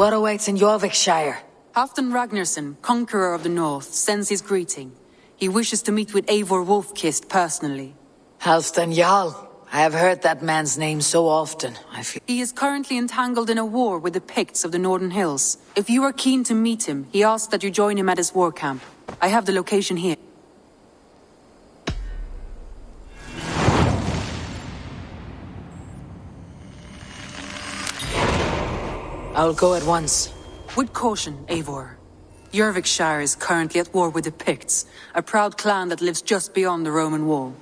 What awaits in Jorvikshire? Halfdan Ragnarsson, conqueror of the north, sends his greeting. He wishes to meet with Eivor Wolfkist personally. Halfdan Jarl. I have heard that man's name so often. He is currently entangled in a war with the Picts of the Northern Hills. If you are keen to meet him, he asks that you join him at his war camp. I have the location here. I'll go at once. With caution, Eivor. Jorvikshire is currently at war with the Picts, a proud clan that lives just beyond the Roman wall.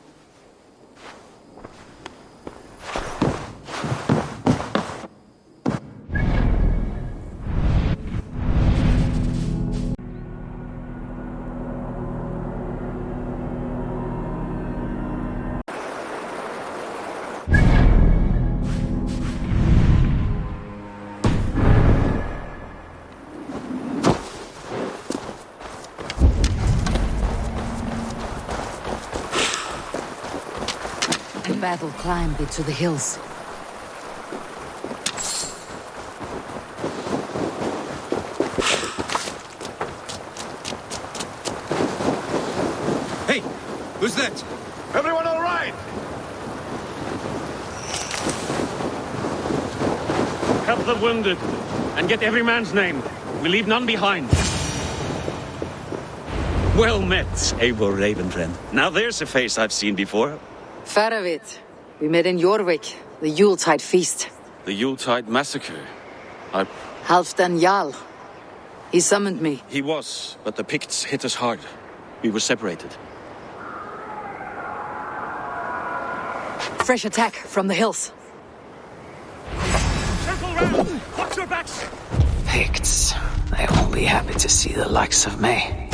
Battle climbed into the hills. Hey! Who's that? Everyone all right? Help the wounded, and get every man's name. We leave none behind. Well met, Eivor Ravenfriend. Now there's a face I've seen before. Fair of it. We met in Jorvik, the Yuletide feast. The Yuletide massacre. Halfdan Jarl. He summoned me. He was, but the Picts hit us hard. We were separated. Fresh attack from the hills. Circle round! Watch your backs! Picts. They won't be happy to see the likes of me.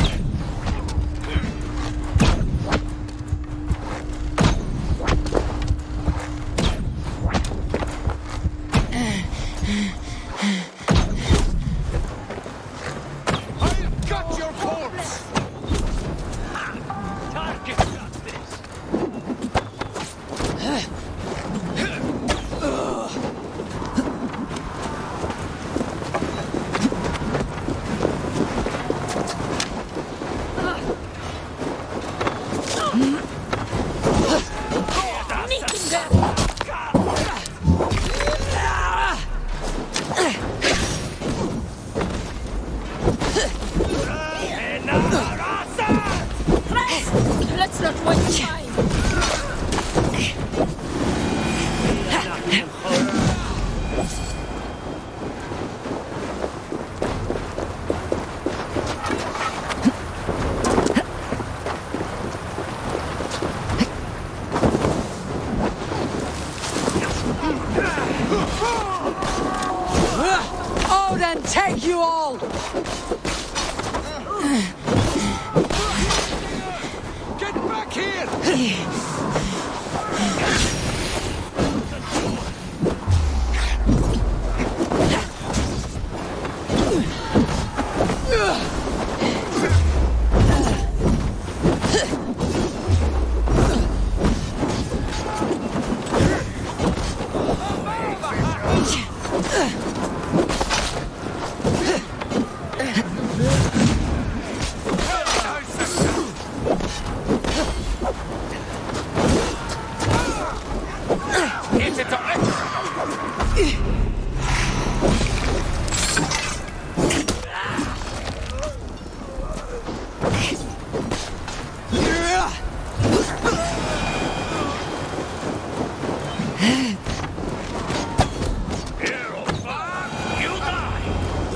Let's not waste time. Oh, then take you all! Get back here!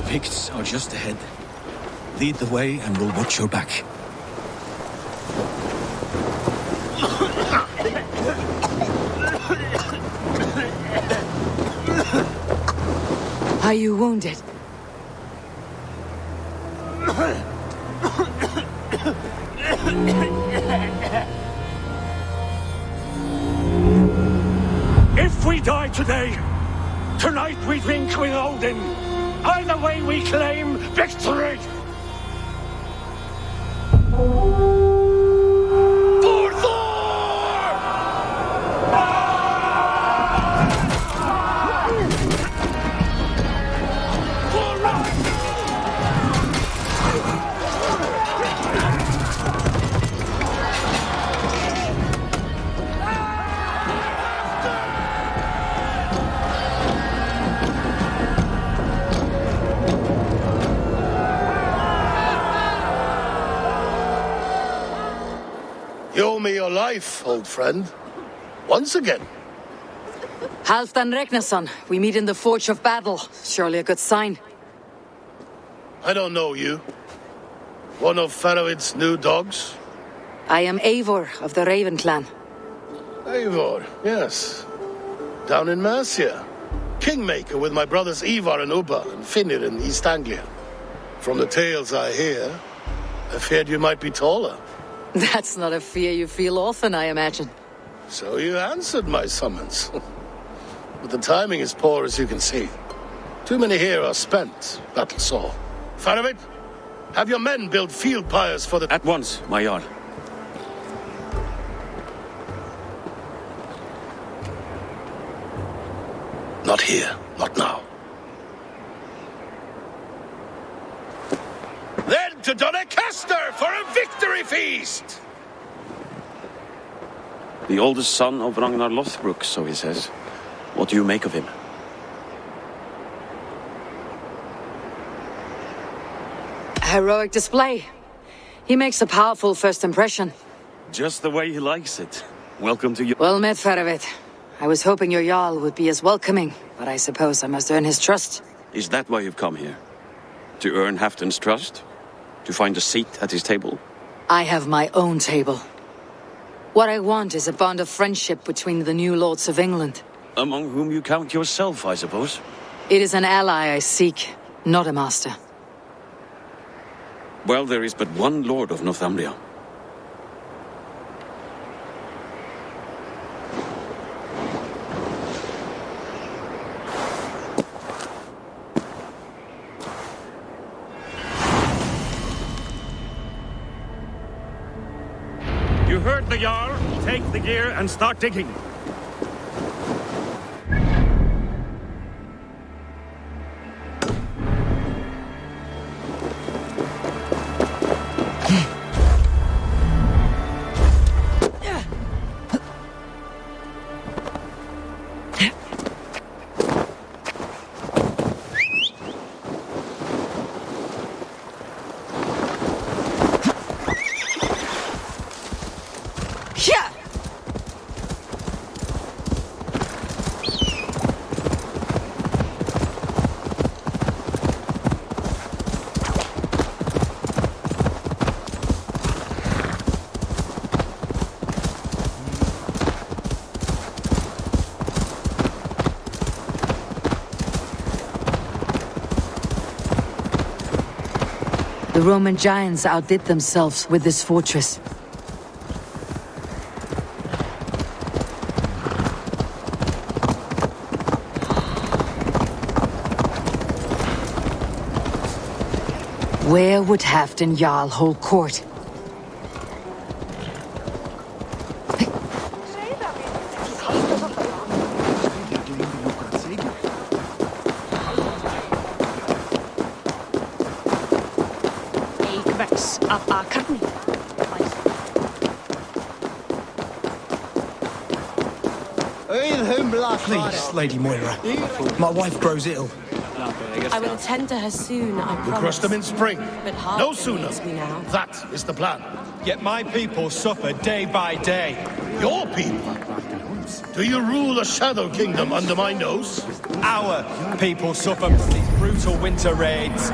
Picts are just ahead. Lead the way and we'll watch your back. Are you wounded? If we die today, tonight we drink with Odin. Either way we claim victory! For Thor! For life, old friend. Once again. Halfdan Ragnarsson, we meet in the Forge of Battle. Surely a good sign. I don't know you. One of Faroid's new dogs? I am Eivor of the Raven clan. Eivor, yes. Down in Mercia. Kingmaker with my brothers Ivar and Ubba and Finnir in East Anglia. From the tales I hear, I feared you might be taller. That's not a fear you feel often, I imagine. So you answered my summons. But the timing is poor, as you can see. Too many here are spent, battle sore. Faroid, have your men build field pyres for the... At once, my Jarl. Not here, not now. Then to Doncaster for a victory feast! The oldest son of Ragnar Lothbrok, so he says. What do you make of him? A heroic display. He makes a powerful first impression. Just the way he likes it. Welcome to you. Well met, Faroid. I was hoping your Jarl would be as welcoming, but I suppose I must earn his trust. Is that why you've come here? To earn Halfdan's trust? To find a seat at his table? I have my own table. What I want is a bond of friendship between the new lords of England. Among whom you count yourself, I suppose? It is an ally I seek, not a master. Well, there is but one lord of Northumbria. You heard the Jarl. Take the gear and start digging. The Roman giants outdid themselves with this fortress. Where would Halfdan Jarl hold court? Please, Lady Moira. My wife grows ill. I will attend to her soon, I We'll promise. crush them in spring. But heart No sooner. needs me now. That is the plan. Yet my people suffer day by day. Your people? Do you rule a shadow kingdom under my nose? Our people suffer from these brutal winter raids.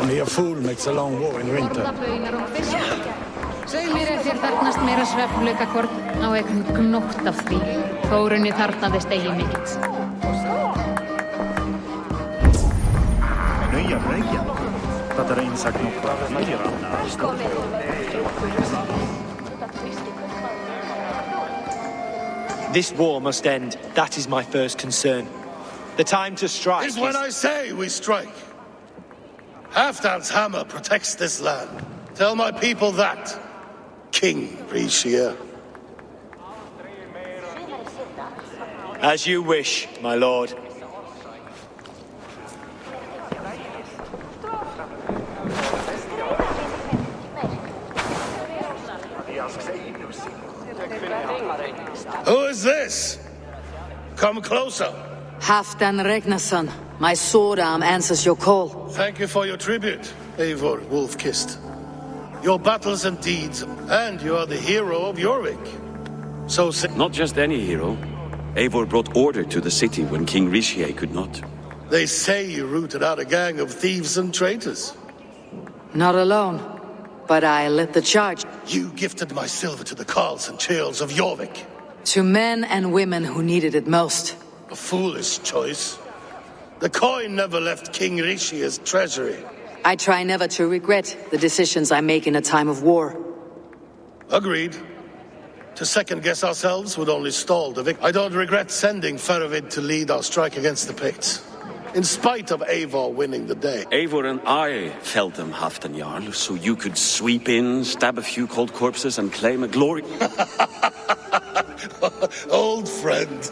Only a fool makes a long war in winter. Segir mér þér þarnast meira svefnleika hvort á einhvern knótt af því. Þórunni þarnaðist eigi mikill. Nöja regia. Tätä reinsak nokkaa This war must end. That is my first concern. The time to strike Is when I say we strike. Halfdan's hammer protects this land. Tell my people that. King Rishia. As you wish, my lord. Who is this? Come closer. Halfdan Ragnarsson, my sword arm answers your call. Thank you for your tribute, Eivor Wolf-Kissed. your battles and deeds, and you are the hero of Jorvic. So say... Not just any hero. Eivor brought order to the city when King Rishi could not. They say you rooted out a gang of thieves and traitors. Not alone, but I led the charge. You gifted my silver to the carls and churls of Jorvic. To men and women who needed it most. A foolish choice. The coin never left King Rishi's treasury. I try never to regret the decisions I make in a time of war. Agreed. To second-guess ourselves would only stall the victory. I don't regret sending Faravid to lead our strike against the Picts, in spite of Eivor winning the day. Eivor and I felled them, Halfdan Jarl, so you could sweep in, stab a few cold corpses, and claim a glory. Old friend,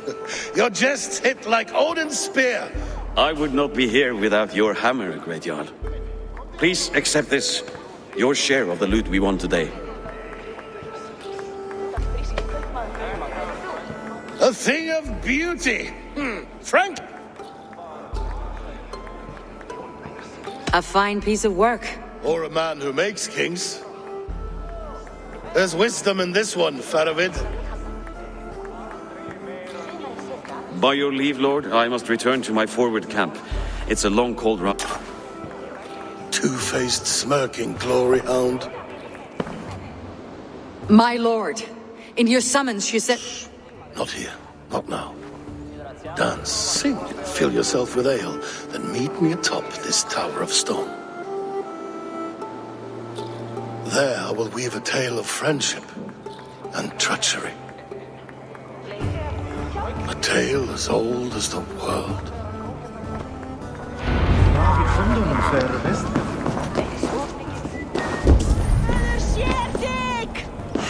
your jests hit like Odin's spear. I would not be here without your hammer, Great Jarl. Please accept this, your share of the loot we won today. A thing of beauty. Frank? A fine piece of work. Or a man who makes kings. There's wisdom in this one, Faravid. By your leave, Lord, I must return to my forward camp. It's a long, cold run. Two-faced, smirking glory hound. My lord, in your summons you said... Not here. Not now. Dance, sing, and fill yourself with ale. Then meet me atop this tower of stone. There I will weave a tale of friendship and treachery. A tale as old as the world.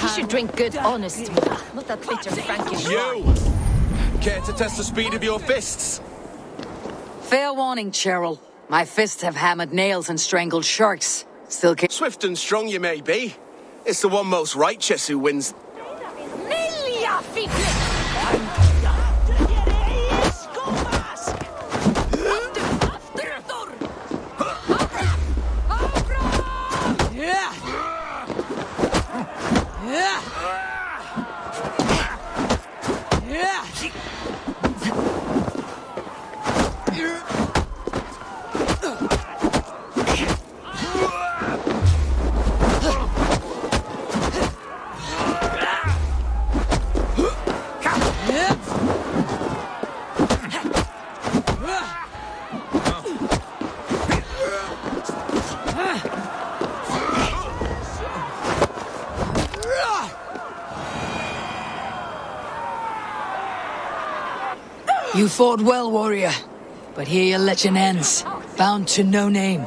You should drink good, honest milk, not that bitter Frankish wine. You! Care to test the speed of your fists? Fair warning, Cheryl. My fists have hammered nails and strangled sharks. Still can't... Swift and strong you may be. It's the one most righteous who wins. You fought well, warrior. But here your legend ends, bound to no name.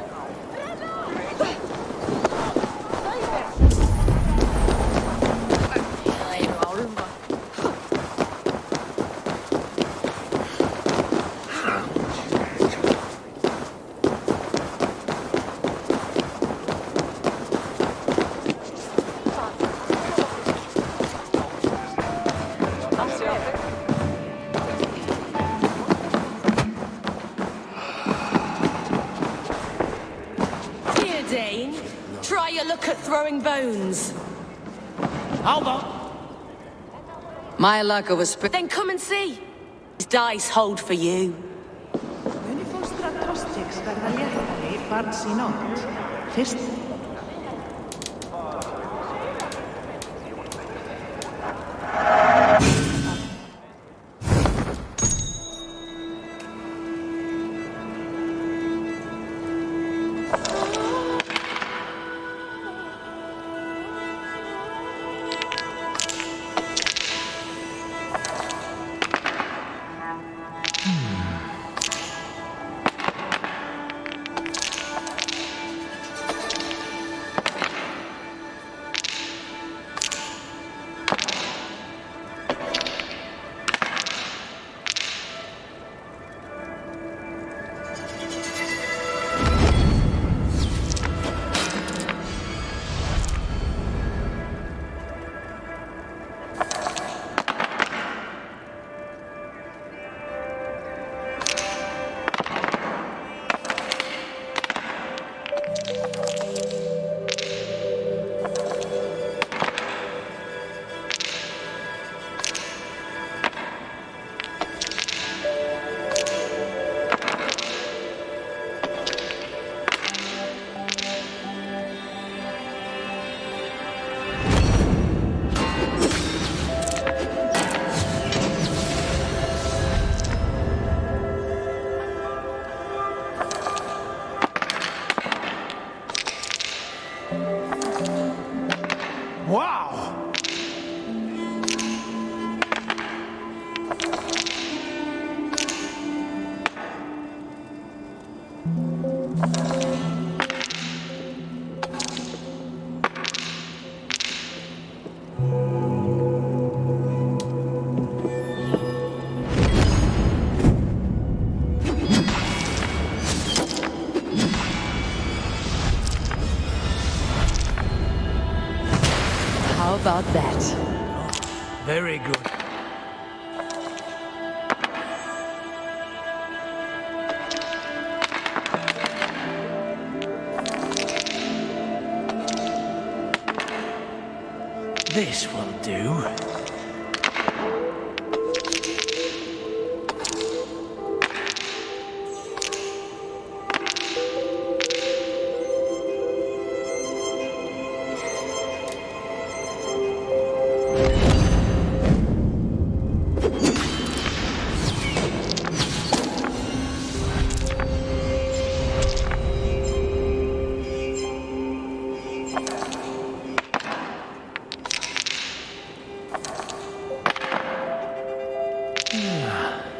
Try your luck at throwing bones. Hold on. My luck of a Then come and see. These dice hold for you. Very good. This will do.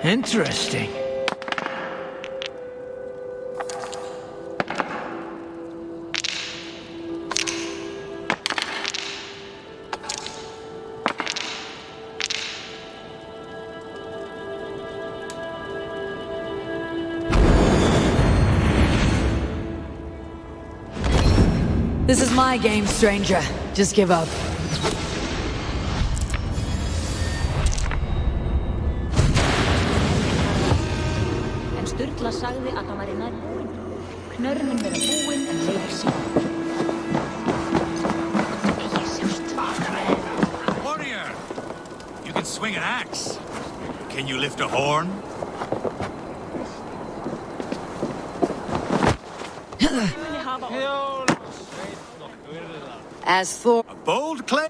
Interesting. This is my game, stranger. Just give up. Sturla sagði að hann væri nær búinn. Knörnin vera búinn en leifur síðan. Warrior! You can swing an axe. Can you lift a horn? As for... A bold claim?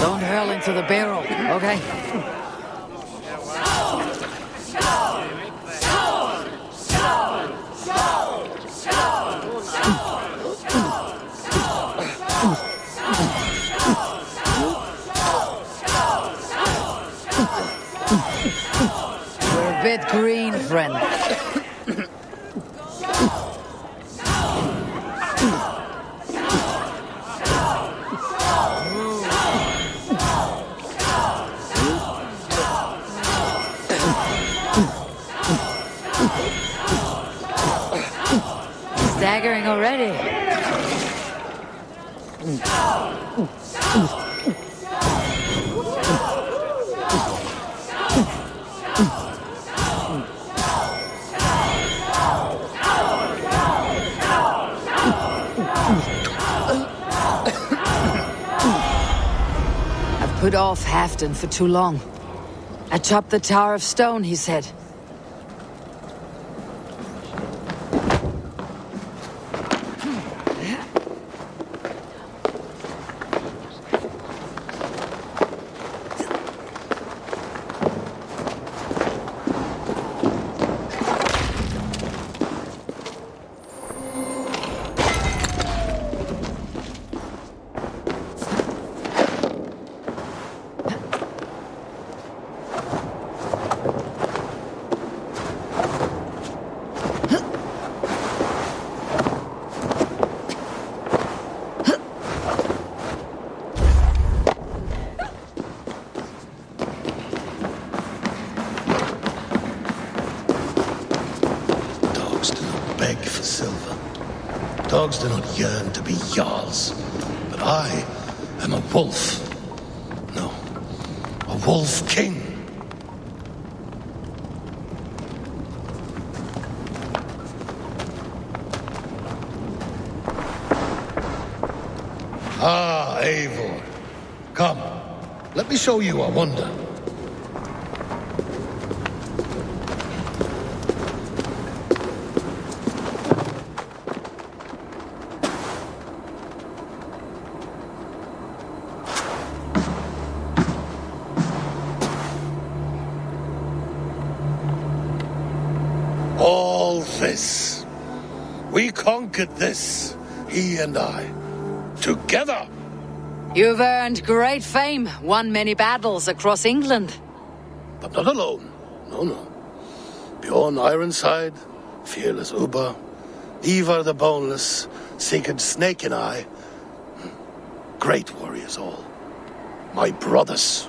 Don't hurl into the barrel, okay? We're a bit green, friend. Staggering already. I've put off Halfdan for too long. I chopped the Tower of Stone, he said. Dogs do not yearn to be jarls, but I am a wolf. No, a wolf king. Ah, Eivor. Come, let me show you a wonder. This. We conquered this, he and I, together. You've earned great fame, won many battles across England. But not alone. No, no. Bjorn Ironside, Fearless Uba, Ivar the Boneless, Sigurd Snake and I. Great warriors all. My brothers.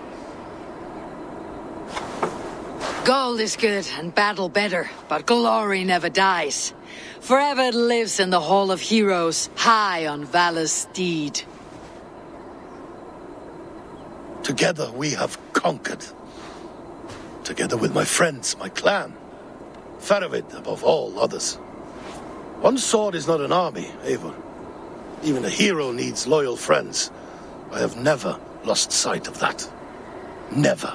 Gold is good and battle better, but glory never dies. Forever it lives in the Hall of Heroes, high on Valor's steed. Together we have conquered. Together with my friends, my clan. Faravid above all others. One sword is not an army, Eivor. Even a hero needs loyal friends. I have never lost sight of that. Never.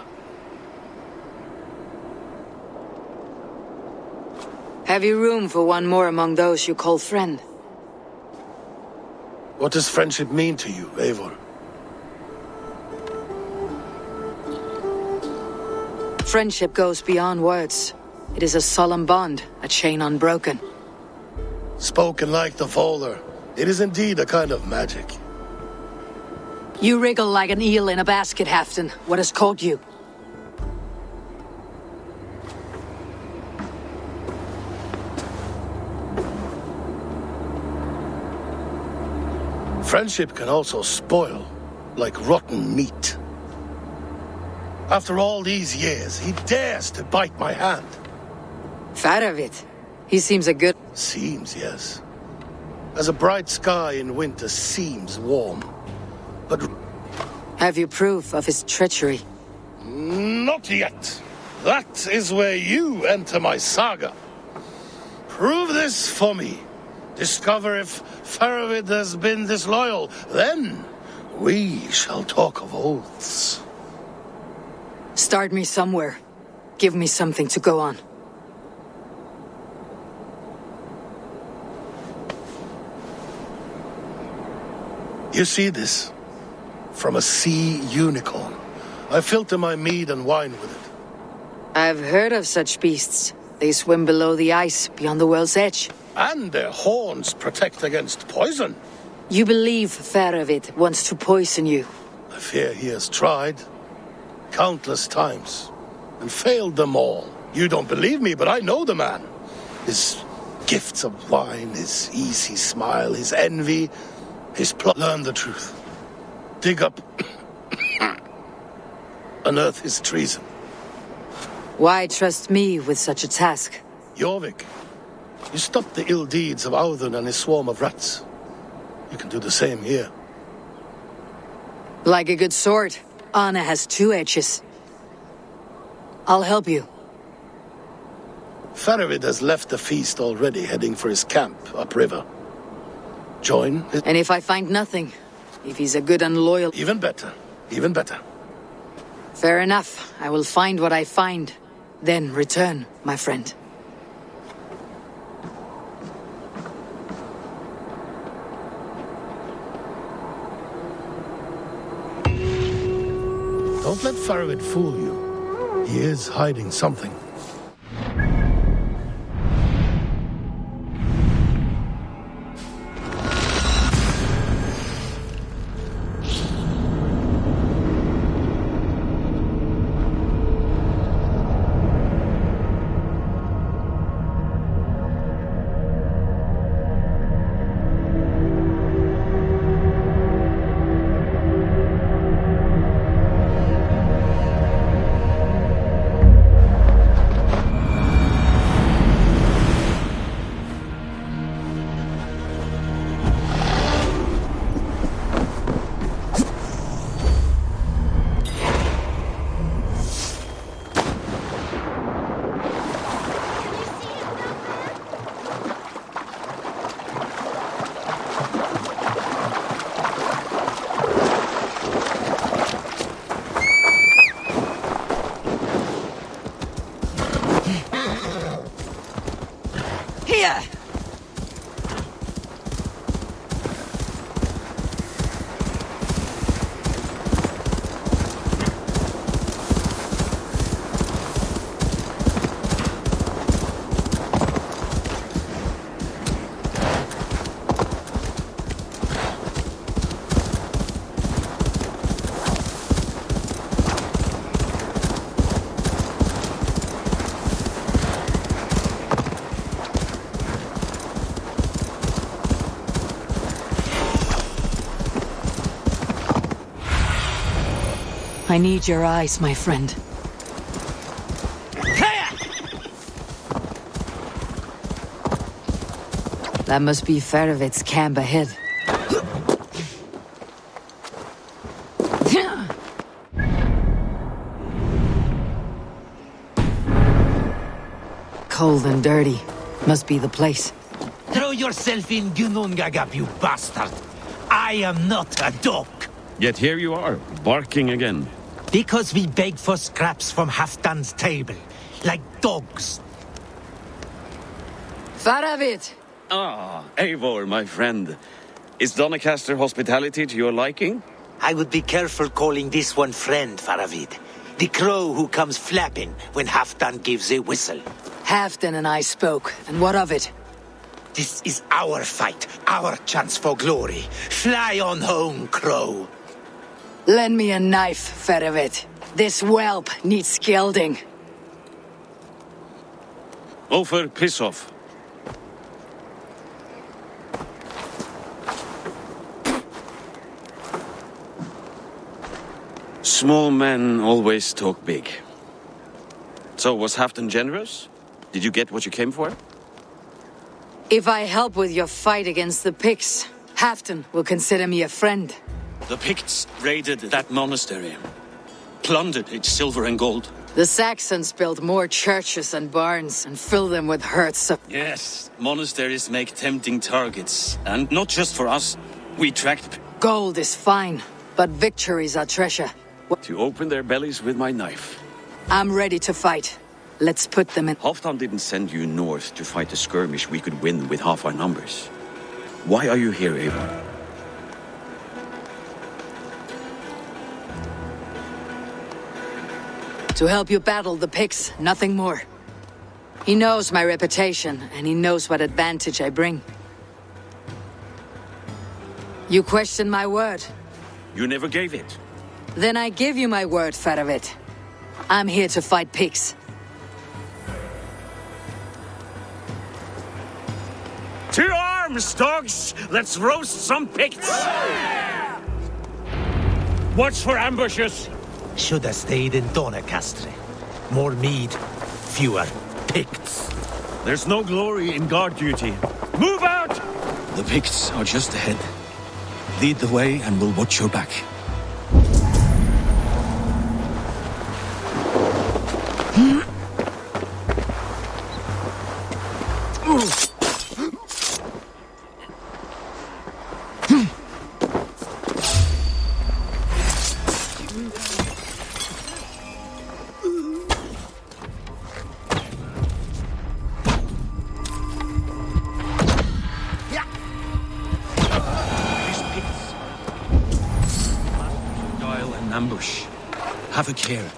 Have you room for one more among those you call friend? What does friendship mean to you, Eivor? Friendship goes beyond words. It is a solemn bond, a chain unbroken. Spoken like the Volar, it is indeed a kind of magic. You wriggle like an eel in a basket, Halfdan. What has caught you? Friendship can also spoil, like rotten meat. After all these years, he dares to bite my hand. Faravid. He seems a good... Seems, yes. As a bright sky in winter seems warm. But... Have you proof of his treachery? Not yet. That is where you enter my saga. Prove this for me. Discover if Faravid has been disloyal. Then we shall talk of oaths. Start me somewhere. Give me something to go on. You see this? From a sea unicorn. I filter my mead and wine with it. I've heard of such beasts. They swim below the ice, beyond the world's edge. And their horns protect against poison. You believe Faravid wants to poison you? I fear he has tried. Countless times. And failed them all. You don't believe me, but I know the man. His gifts of wine, his easy smile, his envy, his plot. Learn the truth. Dig up... unearth his treason. Why trust me with such a task? Jorvic, you stopped the ill deeds of Audun and his swarm of rats. You can do the same here. Like a good sword, Anna has two edges. I'll help you. Faravid has left the feast already, heading for his camp upriver. Join his... And if I find nothing, if he's a good and loyal... Even better. Even better. Fair enough. I will find what I find. Then return, my friend. Don't let Faravid fool you. He is hiding something. Here! I need your eyes, my friend. That must be Ferovit's camp ahead. Cold and dirty. Must be the place. Throw yourself in Gunungagap, you bastard! I am not a dog! Yet here you are, barking again. Because we beg for scraps from Halfdan's table, like dogs. Ferovit! Ah, Eivor, my friend. Is Doncaster hospitality to your liking? I would be careful calling this one friend, Faravid. The crow who comes flapping when Halfdan gives a whistle. Halfdan and I spoke, and what of it? This is our fight, our chance for glory. Fly on home, crow. Lend me a knife, Ferovit. This whelp needs scalding. Ofer, piss off. Small men always talk big. So, was Halfdan generous? Did you get what you came for? If I help with your fight against the Picts, Halfdan will consider me a friend. The Picts raided that monastery, plundered its silver and gold. The Saxons built more churches and barns and filled them with herds of... Yes, monasteries make tempting targets. And not just for us. We tracked... Gold is fine, but victories are treasure. To open their bellies with my knife. I'm ready to fight. Let's put them in... Halfdan didn't send you north to fight a skirmish we could win with half our numbers. Why are you here, Eivor? To help you battle the Picts, nothing more. He knows my reputation, and he knows what advantage I bring. You question my word? You never gave it. Then I give you my word, Ferovit. I'm here to fight Picts. To arms, dogs! Let's roast some Picts! Watch for ambushes! Should have stayed in Doncaster. More mead, fewer Picts. There's no glory in guard duty. Move out! The Picts are just ahead. Lead the way and we'll watch your back. Ambush. Have a care.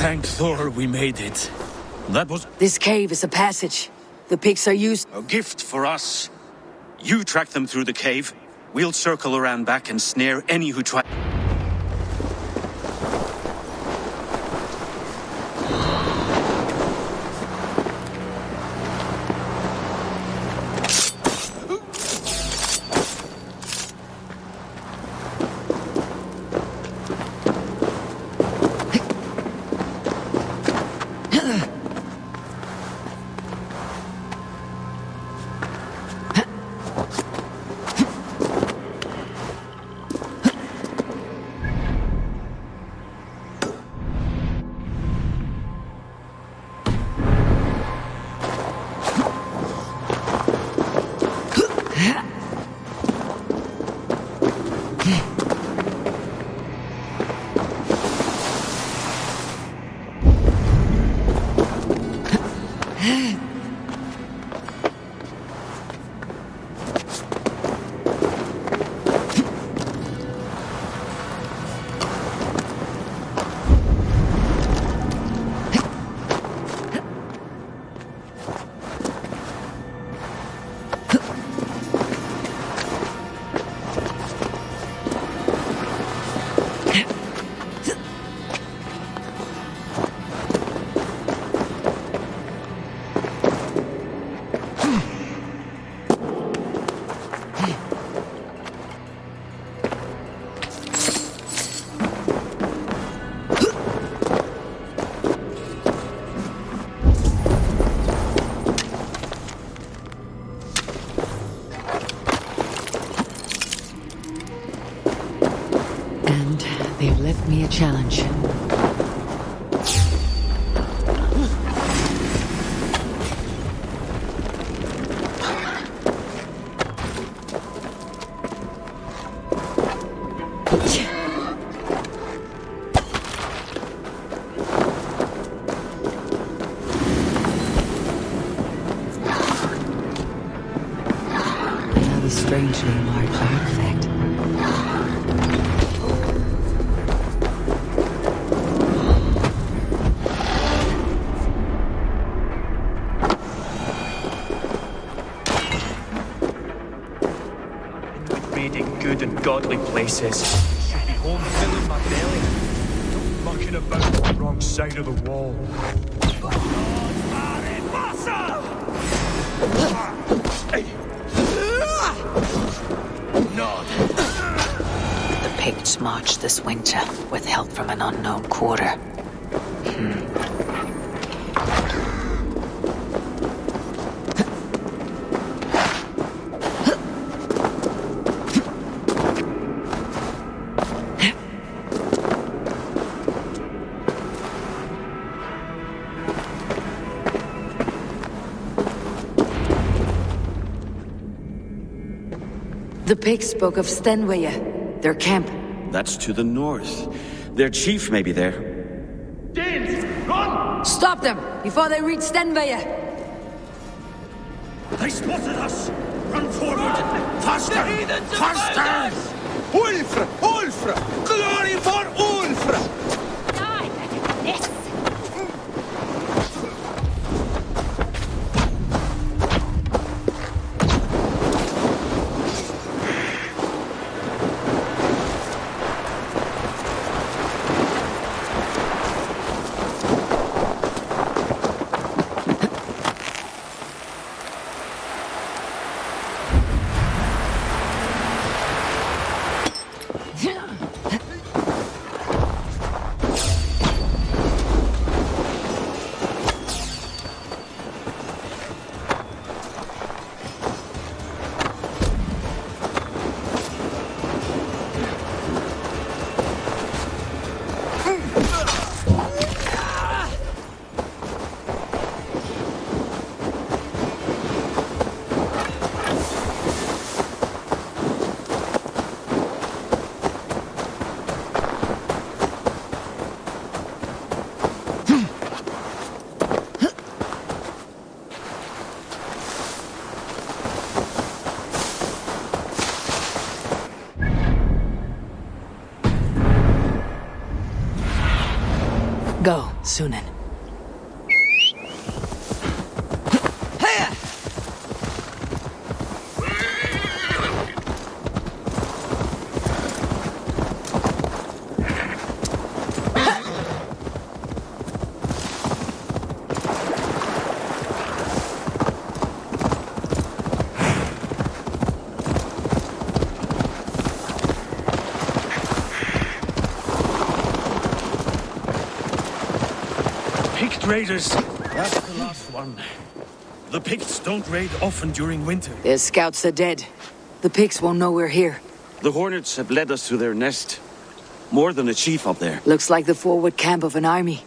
Thank Thor we made it. That was This cave is a passage. The pigs are used... a gift for us. You track them through the cave. We'll circle around back and snare any who try... They've left me a challenge. Another strangely marked artifact. Good and godly places. Should be home filling my belly. Not mucking about on the wrong side of the wall. The Picts marched this winter with help from an unknown quarter. The pigs spoke of Stenweye, their camp. That's to the north. Their chief may be there. Danes, run! Stop them before they reach Stenweye! They spotted us! Run forward! Faster! Faster! Ulfra! Ulfra! Glory for Ulfra! Go, Sunan. Pict raiders. That's the last one. The Picts don't raid often during winter. Their scouts are dead. The Picts won't know we're here. The Hornets have led us to their nest. More than a chief up there. Looks like the forward camp of an army.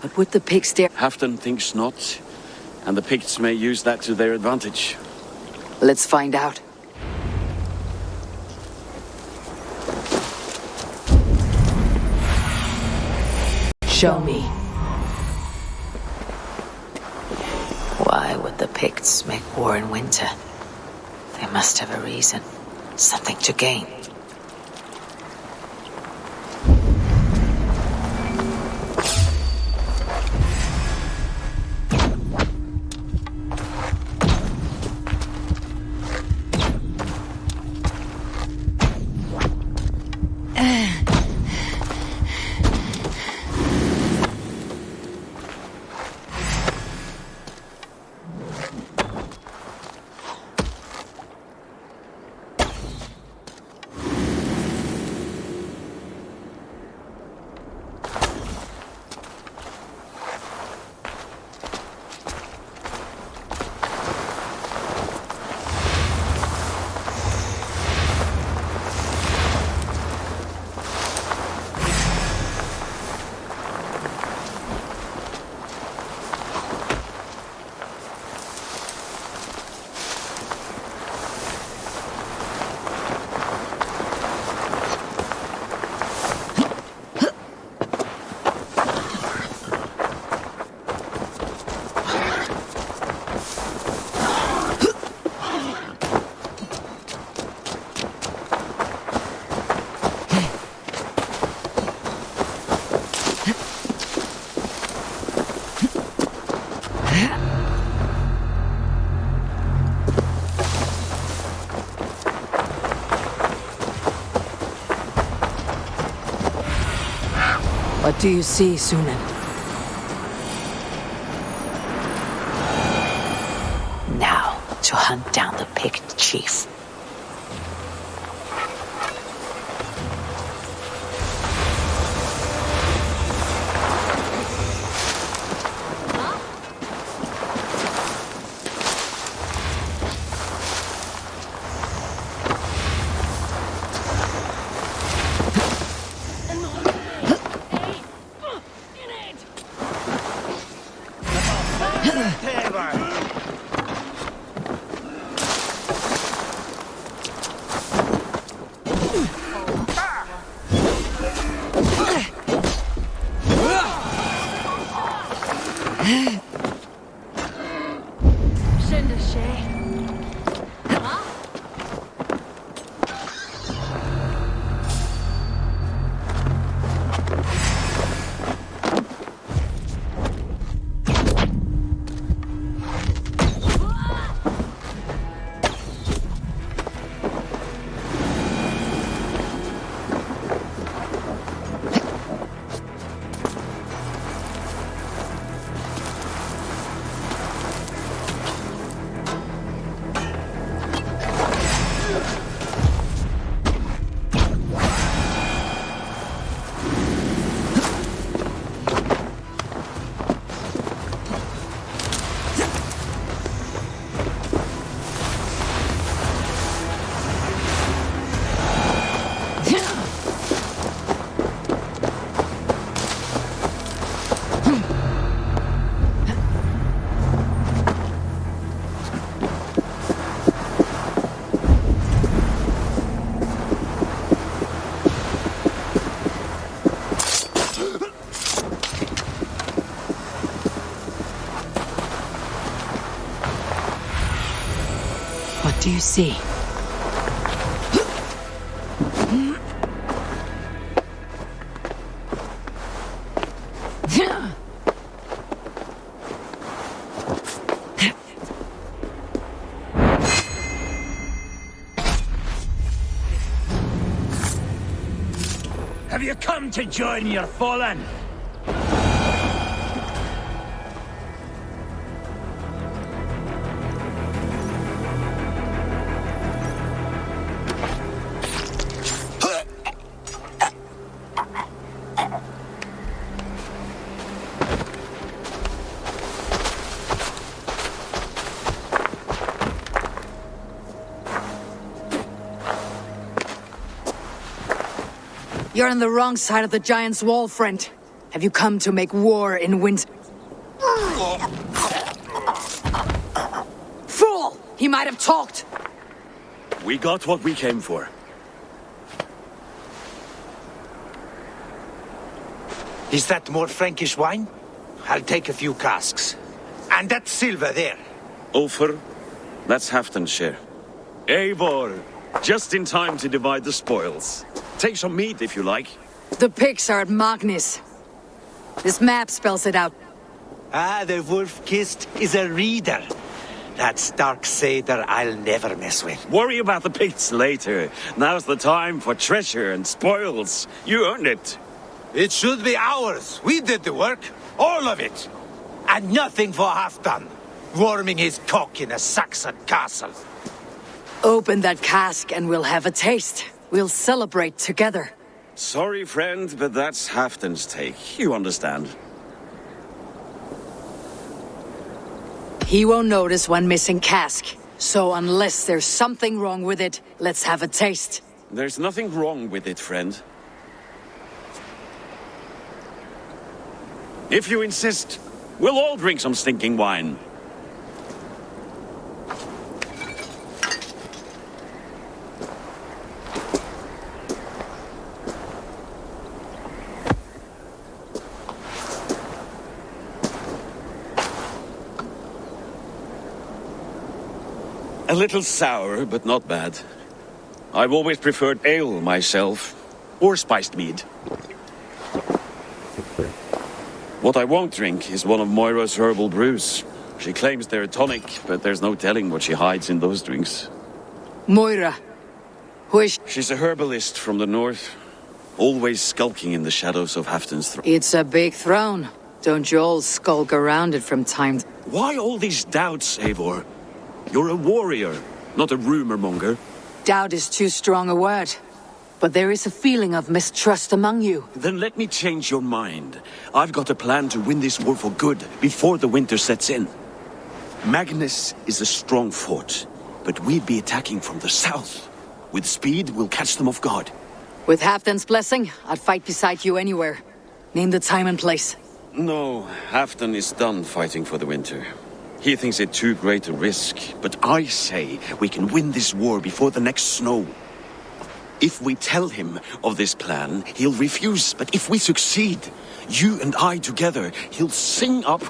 But would the Picts dare... Halfdan thinks not. And the Picts may use that to their advantage. Let's find out. Show me. Why would the Picts make war in winter? They must have a reason. Something to gain. What do you see, Sunan? Now, to hunt down the Pict chief. What do you see? Have you come to join your fallen? You're on the wrong side of the Giant's wall, friend. Have you come to make war in winter? Fool! He might have talked! We got what we came for. Is that more Frankish wine? I'll take a few casks. And that silver there. Ulfr, that's Halfdan's share. Eivor, just in time to divide the spoils. Take some meat if you like. The pigs are at Magnus. This map spells it out. Ah, the wolf-kissed is a reader. That stark satyr I'll never mess with. Worry about the pits later. Now's the time for treasure and spoils. You earned it. It should be ours. We did the work. All of it. And nothing for Halfdan. Warming his cock in a Saxon castle. Open that cask and we'll have a taste. We'll celebrate together. Sorry, friend, but that's Halfdan's take. You understand. He won't notice one missing cask. So unless there's something wrong with it, let's have a taste. There's nothing wrong with it, friend. If you insist, we'll all drink some stinking wine. A little sour, but not bad. I've always preferred ale myself, or spiced mead. What I won't drink is one of Moira's herbal brews. She claims they're a tonic, but there's no telling what she hides in those drinks. Moira. Who is she? She's a herbalist from the north, always skulking in the shadows of Halfdan's throne. It's a big throne. Don't you all skulk around it from time to... Why all these doubts, Eivor? You're a warrior, not a rumor monger. Doubt is too strong a word. But there is a feeling of mistrust among you. Then let me change your mind. I've got a plan to win this war for good, before the winter sets in. Magnus is a strong fort, but we'd be attacking from the south. With speed, we'll catch them off guard. With Halfdan's blessing, I'd fight beside you anywhere. Name the time and place. No, Halfdan is done fighting for the winter. He thinks it too great a risk, but I say we can win this war before the next snow. If we tell him of this plan, he'll refuse. But if we succeed, you and I together, he'll sing up.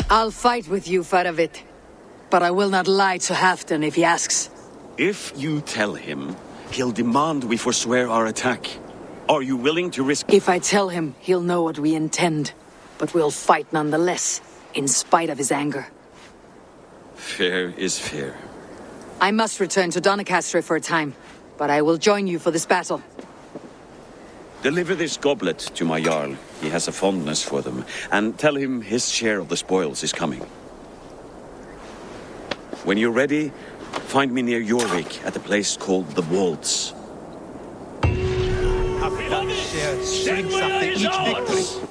I'll fight with you, Faravit. But I will not lie to Halfdan if he asks. If you tell him, he'll demand we forswear our attack. Are you willing to risk... If I tell him, he'll know what we intend. But we'll fight nonetheless, in spite of his anger. Fair is fair. I must return to Doncaster for a time, but I will join you for this battle. Deliver this goblet to my Jarl. He has a fondness for them. And tell him his share of the spoils is coming. When you're ready, find me near Jorvic at a place called the Waltz. Halfdan shared shrinks after each victory.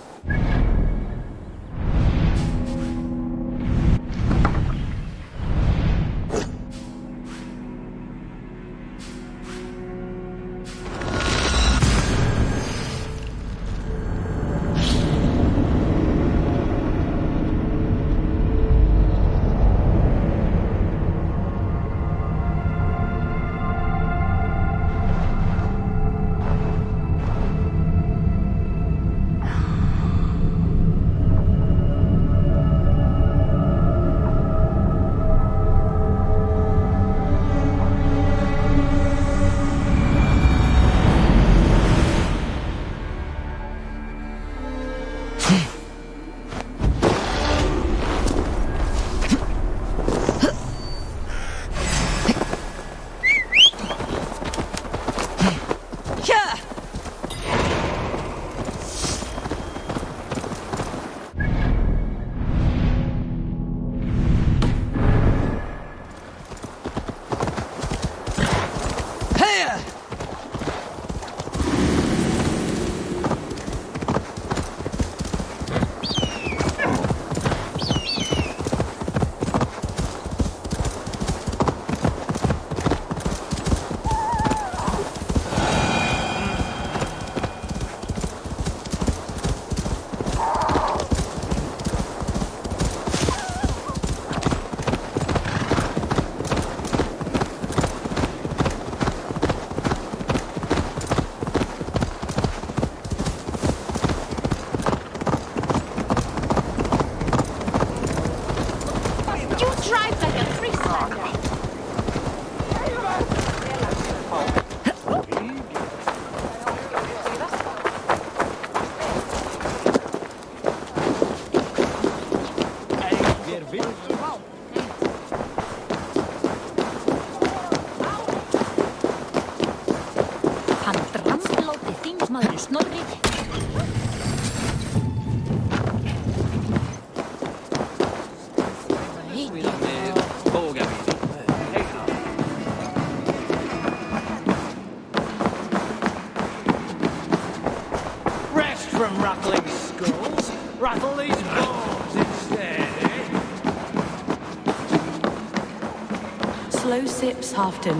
slow sips, Halfton.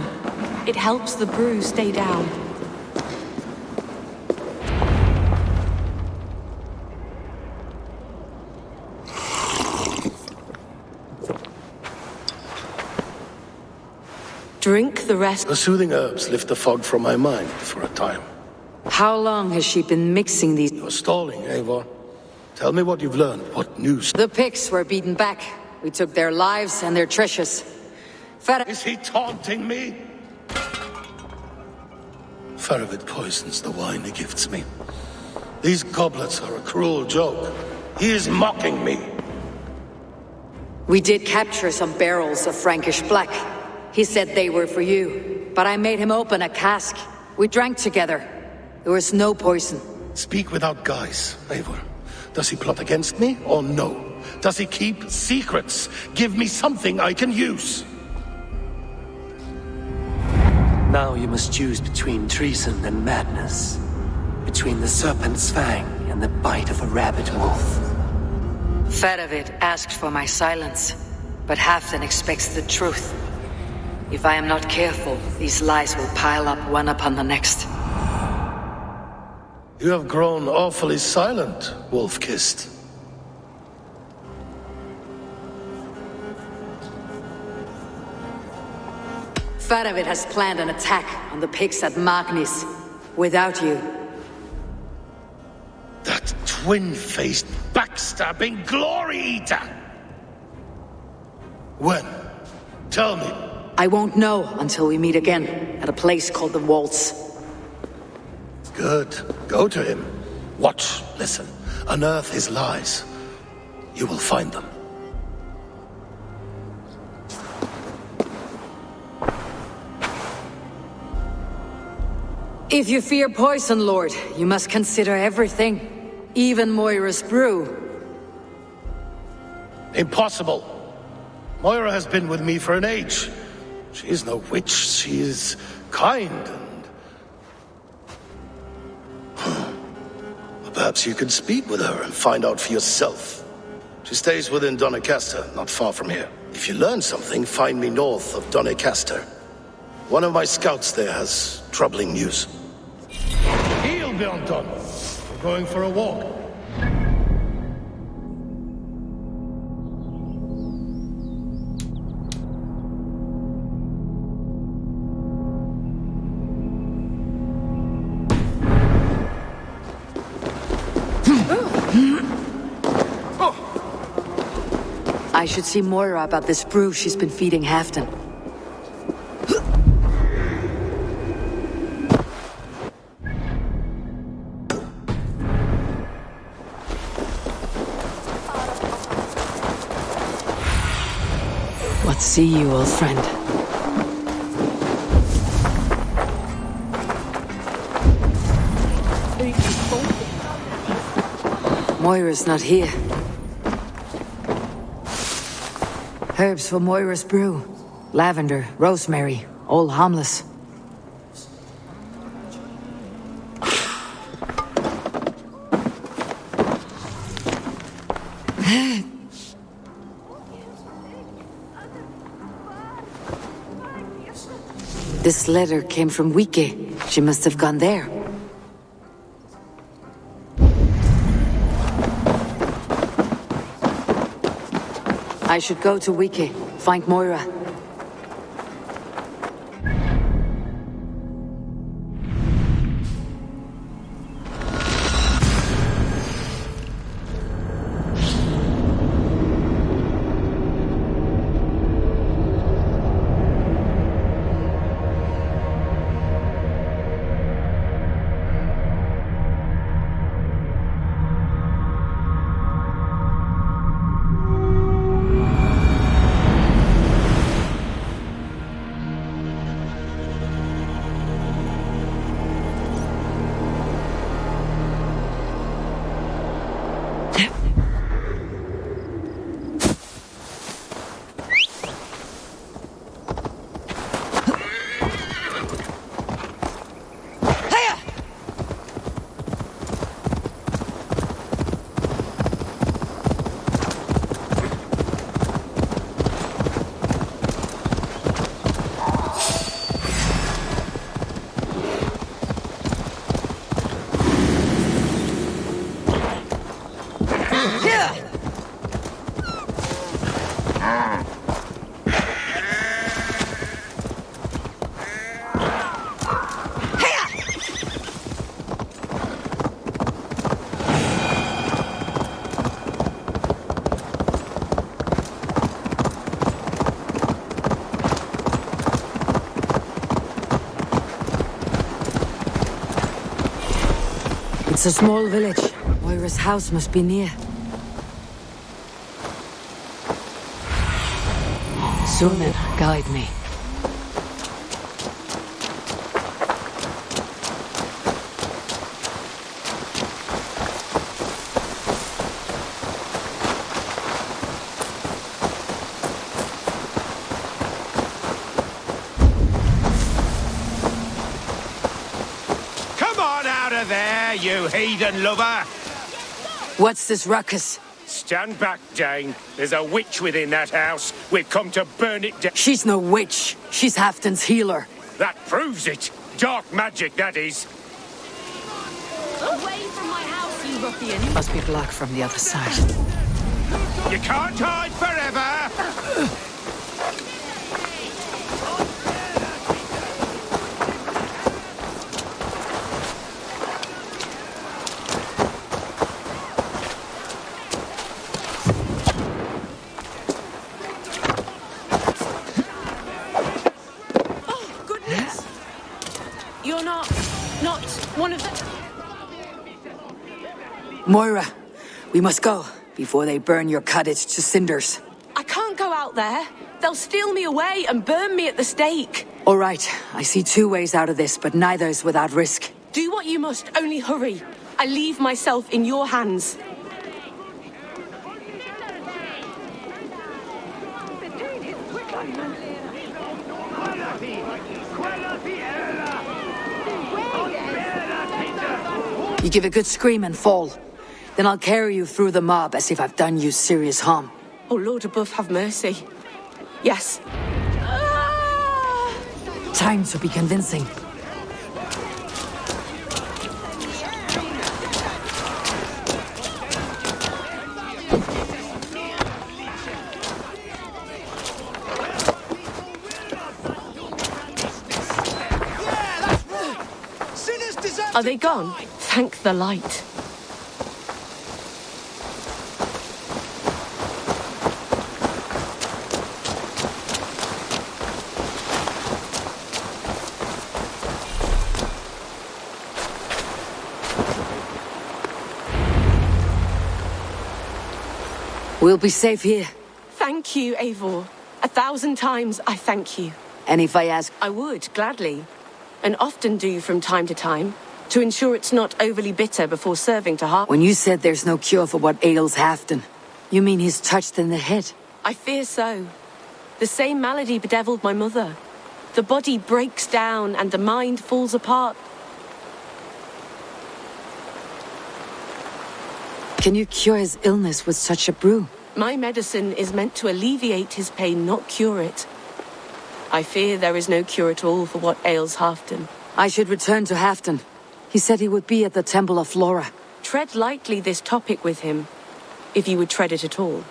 It helps the brew stay down. Drink the rest. The soothing herbs lift the fog from my mind for a time. How long has she been mixing these? You're stalling, Eivor. Tell me what you've learned. What news? The Picts were beaten back. We took their lives and their treasures. Is he taunting me? Faravid poisons the wine he gifts me. These goblets are a cruel joke. He is mocking me. We did capture some barrels of Frankish black. He said they were for you, but I made him open a cask. We drank together. There was no poison. Speak without guise, Eivor. Does he plot against me or no? Does he keep secrets? Give me something I can use. Now you must choose between treason and madness. Between the serpent's fang and the bite of a rabid wolf. Faravid asked for my silence, but Halfdan expects the truth. If I am not careful, these lies will pile up one upon the next. You have grown awfully silent, Wolf-Kissed. Faravid has planned an attack on the Picts at Magnis. Without you. That twin-faced, backstabbing glory-eater! When? Tell me. I won't know until we meet again, at a place called the Waltz. Good. Go to him. Watch, listen. Unearth his lies. You will find them. If you fear poison, Lord, you must consider everything. Even Moira's brew. Impossible. Moira has been with me for an age. She is no witch. She is kind and... Perhaps you could speak with her and find out for yourself. She stays within Doncaster, not far from here. If you learn something, find me north of Doncaster. One of my scouts there has troubling news. He'll be undone. We're going for a walk. I should see Moira about this brew she's been feeding Halfdan. What see you, old friend? Moira's not here. Herbs for Moira's brew. Lavender, rosemary, all harmless. This letter came from Wike. She must have gone there. I should go to Wike, find Moira. It's a small village. Moira's house must be near. Sunan, guide me. Come on out of there, you heathen lover! What's this ruckus? Stand back, Dane. There's a witch within that house. We've come to burn it down. She's no witch. She's Halfdan's healer. That proves it. Dark magic, that is. Away from my house, you ruffian! Must be blocked from the other side. You can't hide forever! You're not one of the... Moira, we must go before they burn your cottage to cinders. I can't go out there. They'll steal me away and burn me at the stake. All right, I see two ways out of this, but neither is without risk. Do what you must, only hurry. I leave myself in your hands. You give a good scream and fall. Then I'll carry you through the mob as if I've done you serious harm. Oh, Lord above, have mercy. Yes. Time to be convincing. Are they gone? Thank the light. We'll be safe here. Thank you, Eivor. 1,000 times I thank you. And if I ask? I would, gladly. And often do from time to time, to ensure it's not overly bitter before serving to heart. When you said there's no cure for what ails Halfdan, you mean he's touched in the head? I fear so. The same malady bedeviled my mother. The body breaks down and the mind falls apart. Can you cure his illness with such a brew? My medicine is meant to alleviate his pain, not cure it. I fear there is no cure at all for what ails Halfdan. I should return to Halfdan. He said he would be at the Temple of Flora. Tread lightly this topic with him, if you would tread it at all.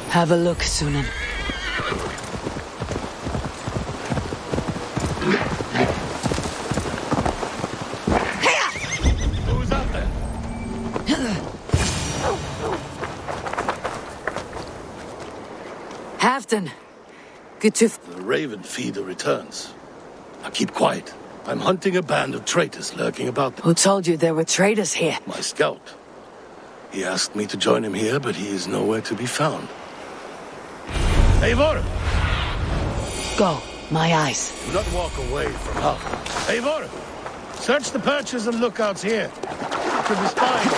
Have a look, Sunan. Who's out there? Halfdan! Good to... The Raven Feeder returns. Now keep quiet. I'm hunting a band of traitors lurking about. Who told you there were traitors here? My scout. He asked me to join him here, but he is nowhere to be found. Eivor! Go. My eyes. Do not walk away from her. Eivor! Search the perches and lookouts here. It could be spies.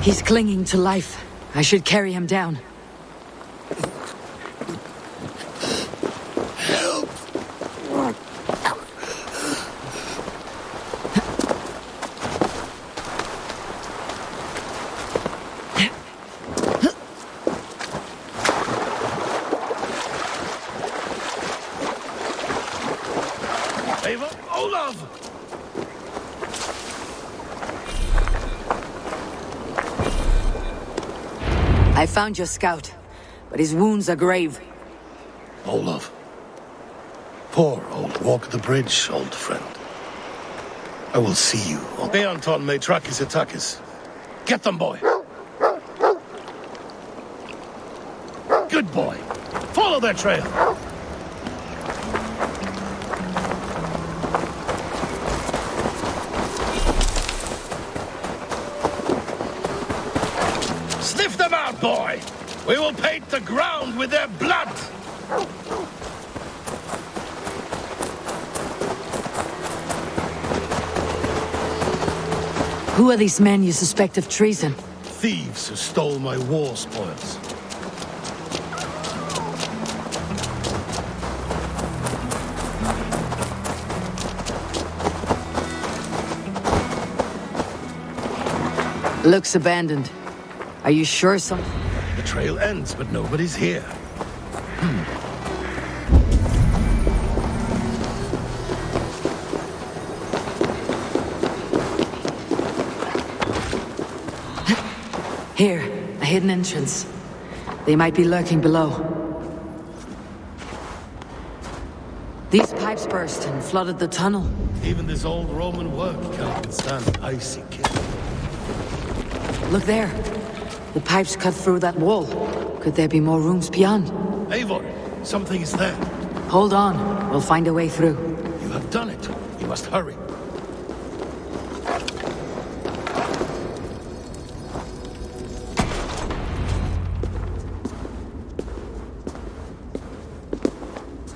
He's clinging to life. I should carry him down. Eivor, Olaf! I found your scout, but his wounds are grave. Olaf. Poor old walk the bridge, old friend. I will see you. Beanton may track his attackers. Get them, boy! Good boy. Follow their trail. Sniff them out, boy! We will paint the ground with their blood! Who are these men you suspect of treason? Thieves who stole my war spoils. Looks abandoned. Are you sure some... The trail ends, but nobody's here. Here, a hidden entrance. They might be lurking below. These pipes burst and flooded the tunnel. Even this old Roman work can't withstand icy kill. Look there. The pipes cut through that wall. Could there be more rooms beyond? Eivor, something is there. Hold on. We'll find a way through. You have done it. You must hurry.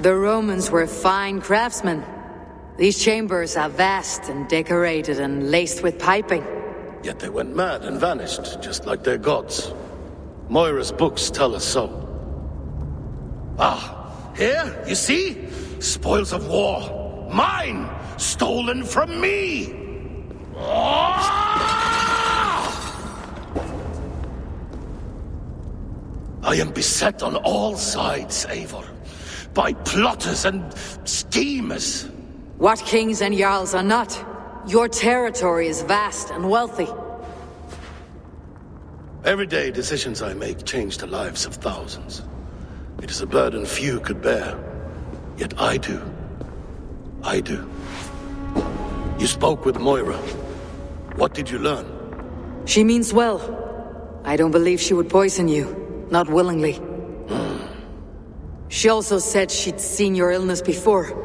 The Romans were fine craftsmen. These chambers are vast and decorated and laced with piping. Yet they went mad and vanished, just like their gods. Moira's books tell us so. Ah, here, you see? Spoils of war. Mine! Stolen from me! I am beset on all sides, Eivor. By plotters and schemers. What kings and jarls are not? Your territory is vast and wealthy. Everyday decisions I make change the lives of thousands. It is a burden few could bear. Yet I do. I do. You spoke with Moira. What did you learn? She means well. I don't believe she would poison you. Not willingly. She also said she'd seen your illness before.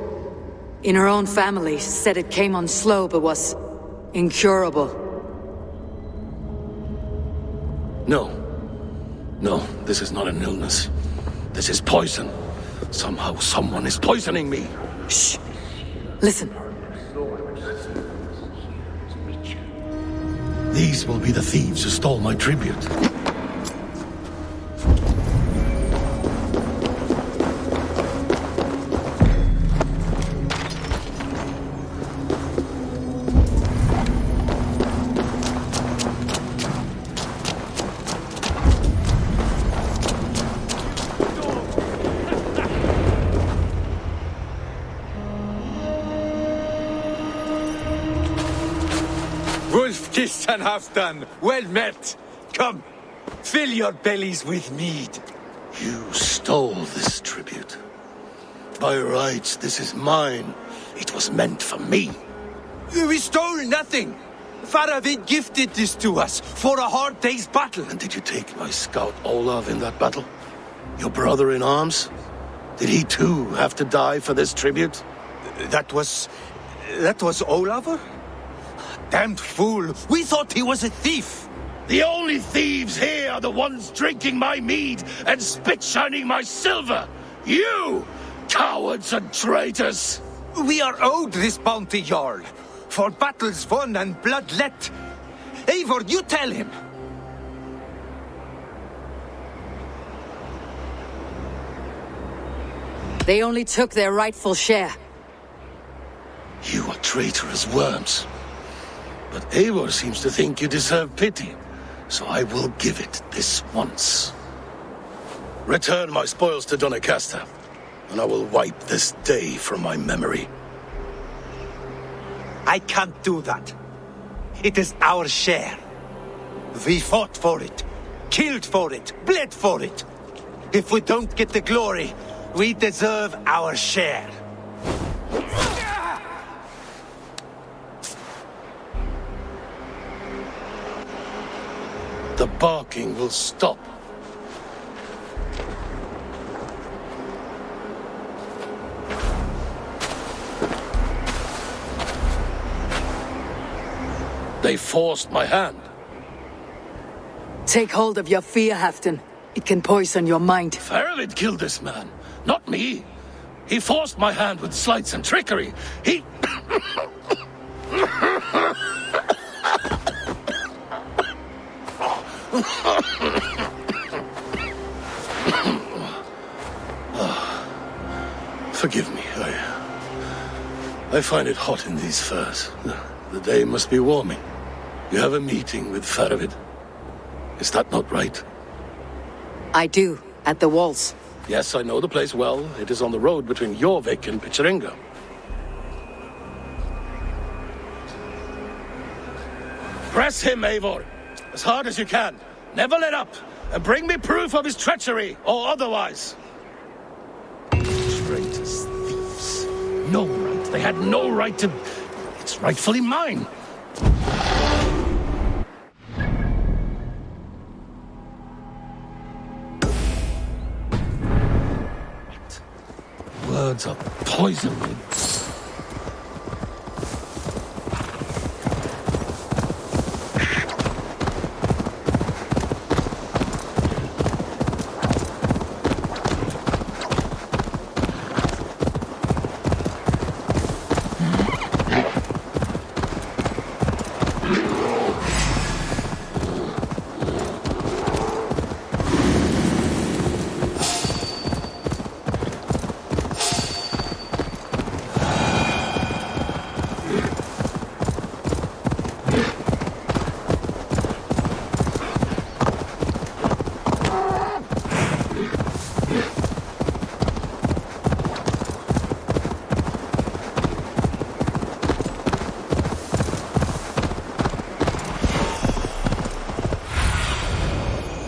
In her own family, said it came on slow but was incurable. No. No, this is not an illness. This is poison. Somehow someone is poisoning me. Shh! Listen. These will be the thieves who stole my tribute. Wolf-kissed and half done. Well met. Come, fill your bellies with mead. You stole this tribute. By rights, this is mine. It was meant for me. We stole nothing. Faravid gifted this to us for a hard day's battle. And did you take my scout Olav in that battle? Your brother in arms? Did he too have to die for this tribute? That was Olafur? Damned fool! We thought he was a thief! The only thieves here are the ones drinking my mead and spit-shining my silver! You! Cowards and traitors! We are owed this bounty, Jarl, for battles won and blood let. Eivor, you tell him! They only took their rightful share. You are traitorous worms. But Eivor seems to think you deserve pity, so I will give it this once. Return my spoils to Doncaster, and I will wipe this day from my memory. I can't do that. It is our share. We fought for it, killed for it, bled for it. If we don't get the glory, we deserve our share. The barking will stop. They forced my hand. Take hold of your fear, Halfdan. It can poison your mind. Faravid killed this man, not me. He forced my hand with sleights and trickery. He... Forgive me, I find it hot in these furs. The day must be warming. You have a meeting with Faravid. Is that not right? I do, at the walls. Yes, I know the place well. It is on the road between Jorvic and Picheringa. Press him, Eivor, as hard as you can. Never let up. And bring me proof of his treachery, or otherwise. Traitors, thieves. No right. They had no right to... It's rightfully mine. Words are poison.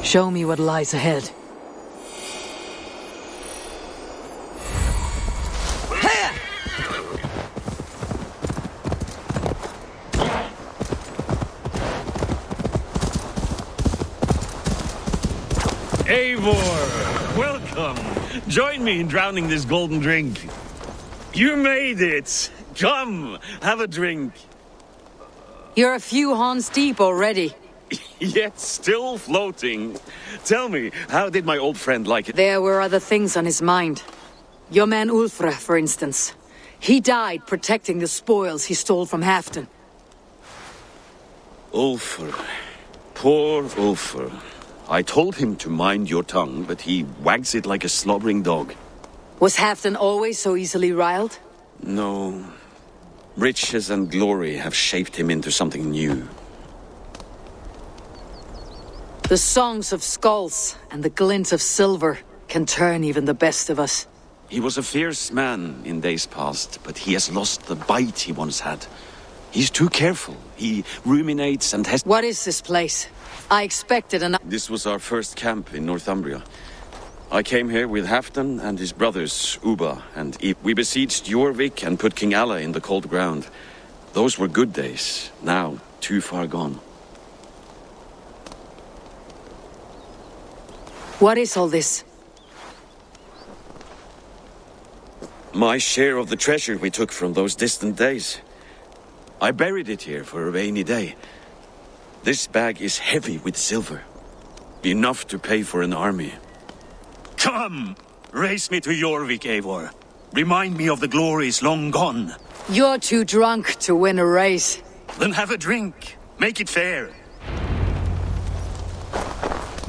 Show me what lies ahead. Eivor, welcome. Join me in drowning this golden drink. You made it. Come, have a drink. You're a few horns deep already. Yet still floating. Tell me, how did my old friend like it? There were other things on his mind. Your man Ulfra, for instance. He died protecting the spoils he stole from Halfdan. Ulfr. Poor Ulfr. I told him to mind your tongue, but he wags it like a slobbering dog. Was Halfdan always so easily riled? No. Riches and glory have shaped him into something new. The songs of skulls and the glint of silver can turn even the best of us. He was a fierce man in days past, but he has lost the bite he once had. He's too careful. He ruminates and has... What is this place? I expected an... This was our first camp in Northumbria. I came here with Halfdan and his brothers, Ubba and Ib. We besieged Jorvik and put King Alla in the cold ground. Those were good days. Now, too far gone. What is all this? My share of the treasure we took from those distant days. I buried it here for a rainy day. This bag is heavy with silver. Enough to pay for an army. Come! Race me to Jorvic, Eivor. Remind me of the glories long gone. You're too drunk to win a race. Then have a drink. Make it fair.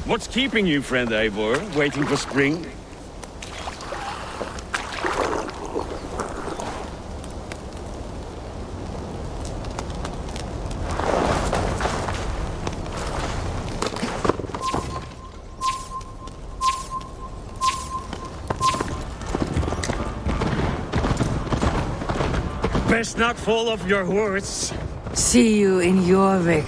What's keeping you, friend Eivor? Waiting for spring? Best not fall off your horse. See you in Jorvik.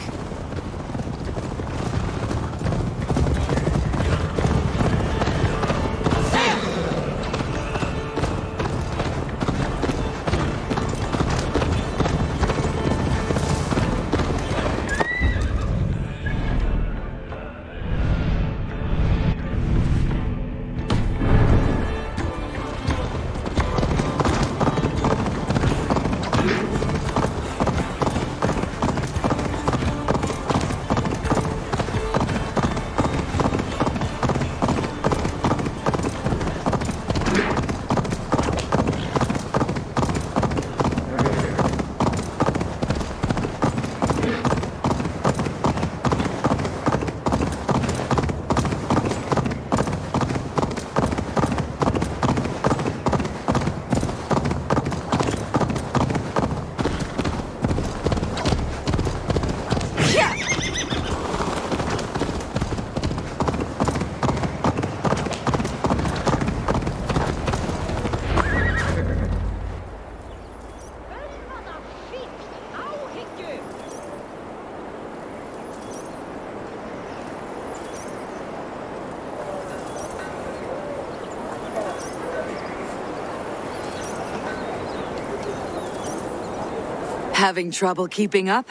Having trouble keeping up?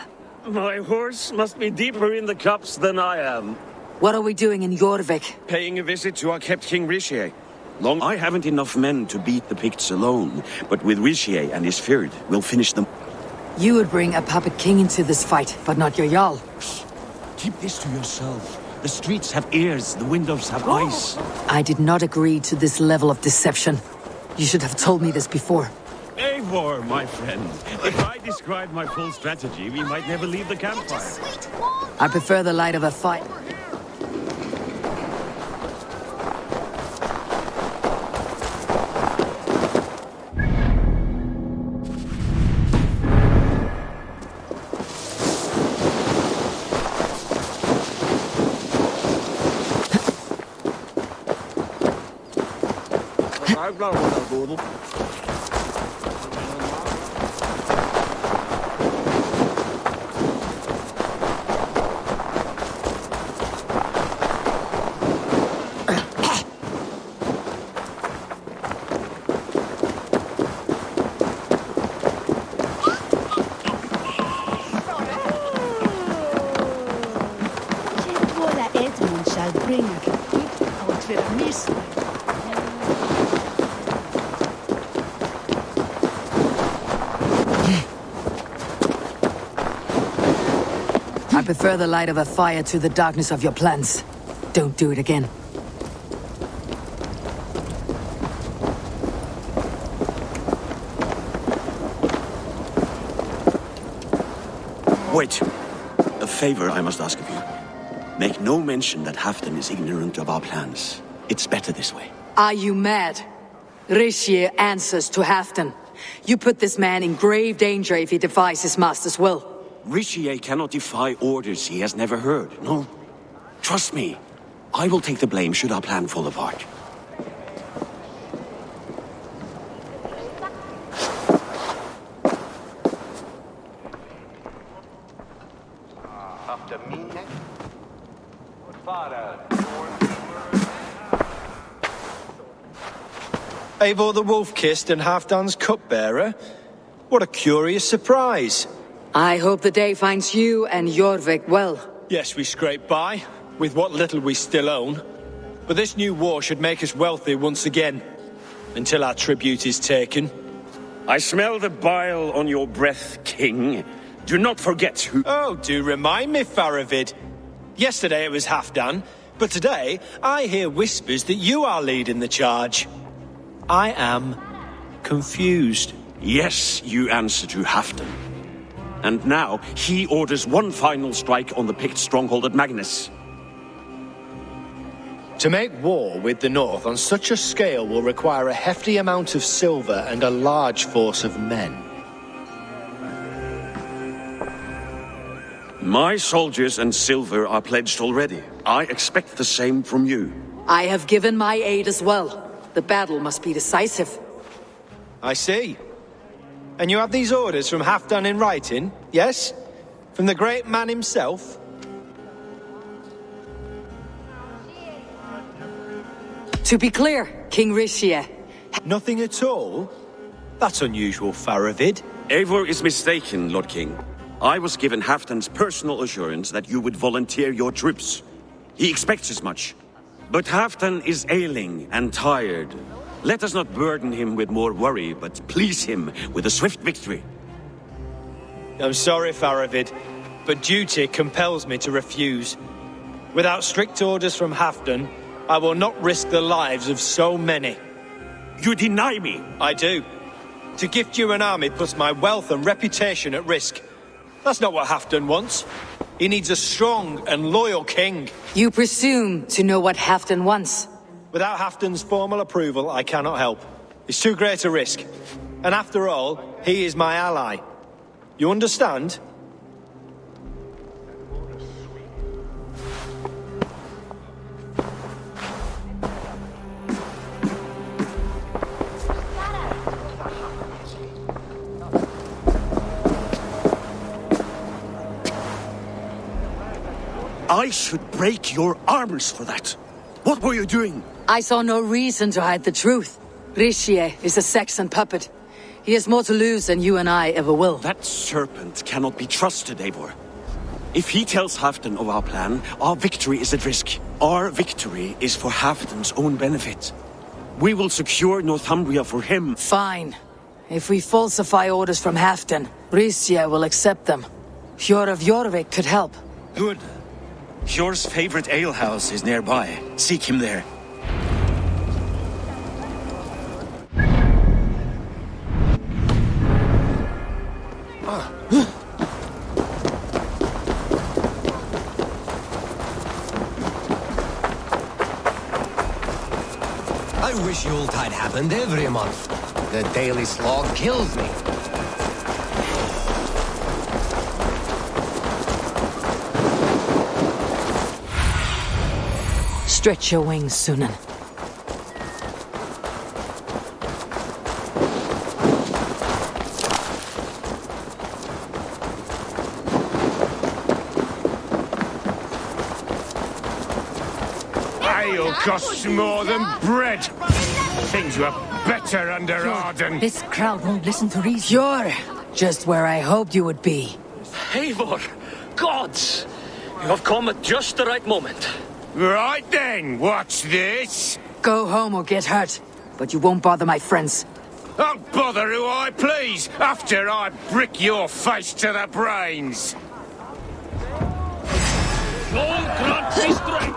My horse must be deeper in the cups than I am. What are we doing in Jorvik? Paying a visit to our kept King Richier. I haven't enough men to beat the Picts alone, but with Richier and his Fyrd, we'll finish them. You would bring a puppet king into this fight, but not your Jarl. Keep this to yourself. The streets have ears, the windows have eyes. I did not agree to this level of deception. You should have told me this before. Eivor, my friend. If I described my full strategy, we might never leave the campfire. I prefer the light of a fight. I prefer the light of a fire to the darkness of your plans. Don't do it again. Wait. A favor I must ask of you. Make no mention that Halfdan is ignorant of our plans. It's better this way. Are you mad? Richier answers to Halfdan. You put this man in grave danger if he defies his master's will. Richier cannot defy orders he has never heard, no? Trust me. I will take the blame should our plan fall apart. Eivor the Wolf-Kissed and Halfdan's cupbearer? What a curious surprise. I hope the day finds you and Jorvic well. Yes, we scrape by, with what little we still own. But this new war should make us wealthy once again, until our tribute is taken. I smell the bile on your breath, King. Do not forget who... Oh, do remind me, Faravid. Yesterday it was Halfdan, but today I hear whispers that you are leading the charge. I am confused. Yes, you answer to Halfdan. And now he orders one final strike on the Pict stronghold at Magnus. To make war with the North on such a scale will require a hefty amount of silver and a large force of men. My soldiers and silver are pledged already. I expect the same from you. I have given my aid as well. The battle must be decisive. I see. And you have these orders from Halfdan in writing, yes? From the great man himself? To be clear, King Rishie. Nothing at all? That's unusual, Faravid. Eivor is mistaken, Lord King. I was given Halfdan's personal assurance that you would volunteer your troops. He expects as much. But Halfdan is ailing and tired. Let us not burden him with more worry, but please him with a swift victory. I'm sorry, Faravid, but duty compels me to refuse. Without strict orders from Halfdan, I will not risk the lives of so many. You deny me? I do. To gift you an army puts my wealth and reputation at risk. That's not what Halfdan wants. He needs a strong and loyal king. You presume to know what Halfdan wants. Without Halfdan's formal approval, I cannot help. It's too great a risk. And after all, he is my ally. You understand? I should break your arms for that. What were you doing? I saw no reason to hide the truth. Rishie is a Saxon puppet. He has more to lose than you and I ever will. That serpent cannot be trusted, Eivor. If he tells Halfdan of our plan, our victory is at risk. Our victory is for Halfdan's own benefit. We will secure Northumbria for him. Fine. If we falsify orders from Halfdan, Rishie will accept them. Hjor of Jorvic could help. Good. Hjor's favorite alehouse is nearby. Seek him there. I wish Yuletide happened every month. The daily slog kills me. Stretch your wings, Sunan. Ale costs more than bread. Things were better under Arden. This crowd won't listen to reason. You're just where I hoped you would be. Eivor! Gods! You have come at just the right moment. Right then, what's this? Go home or get hurt, but you won't bother my friends. I'll bother who I please after I brick your face to the brains. All grant me strength!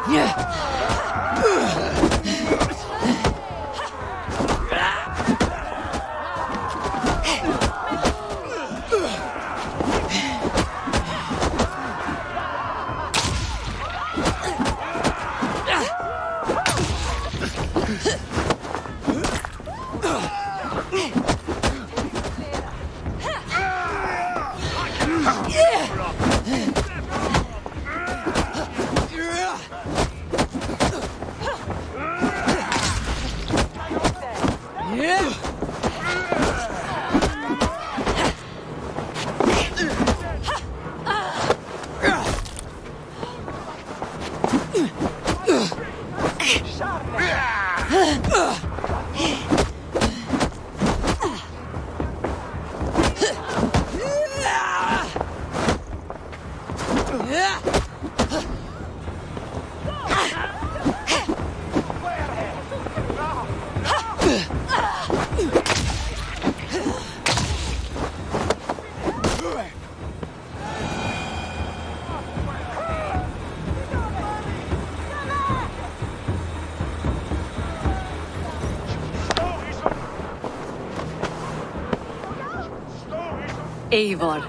Eivor.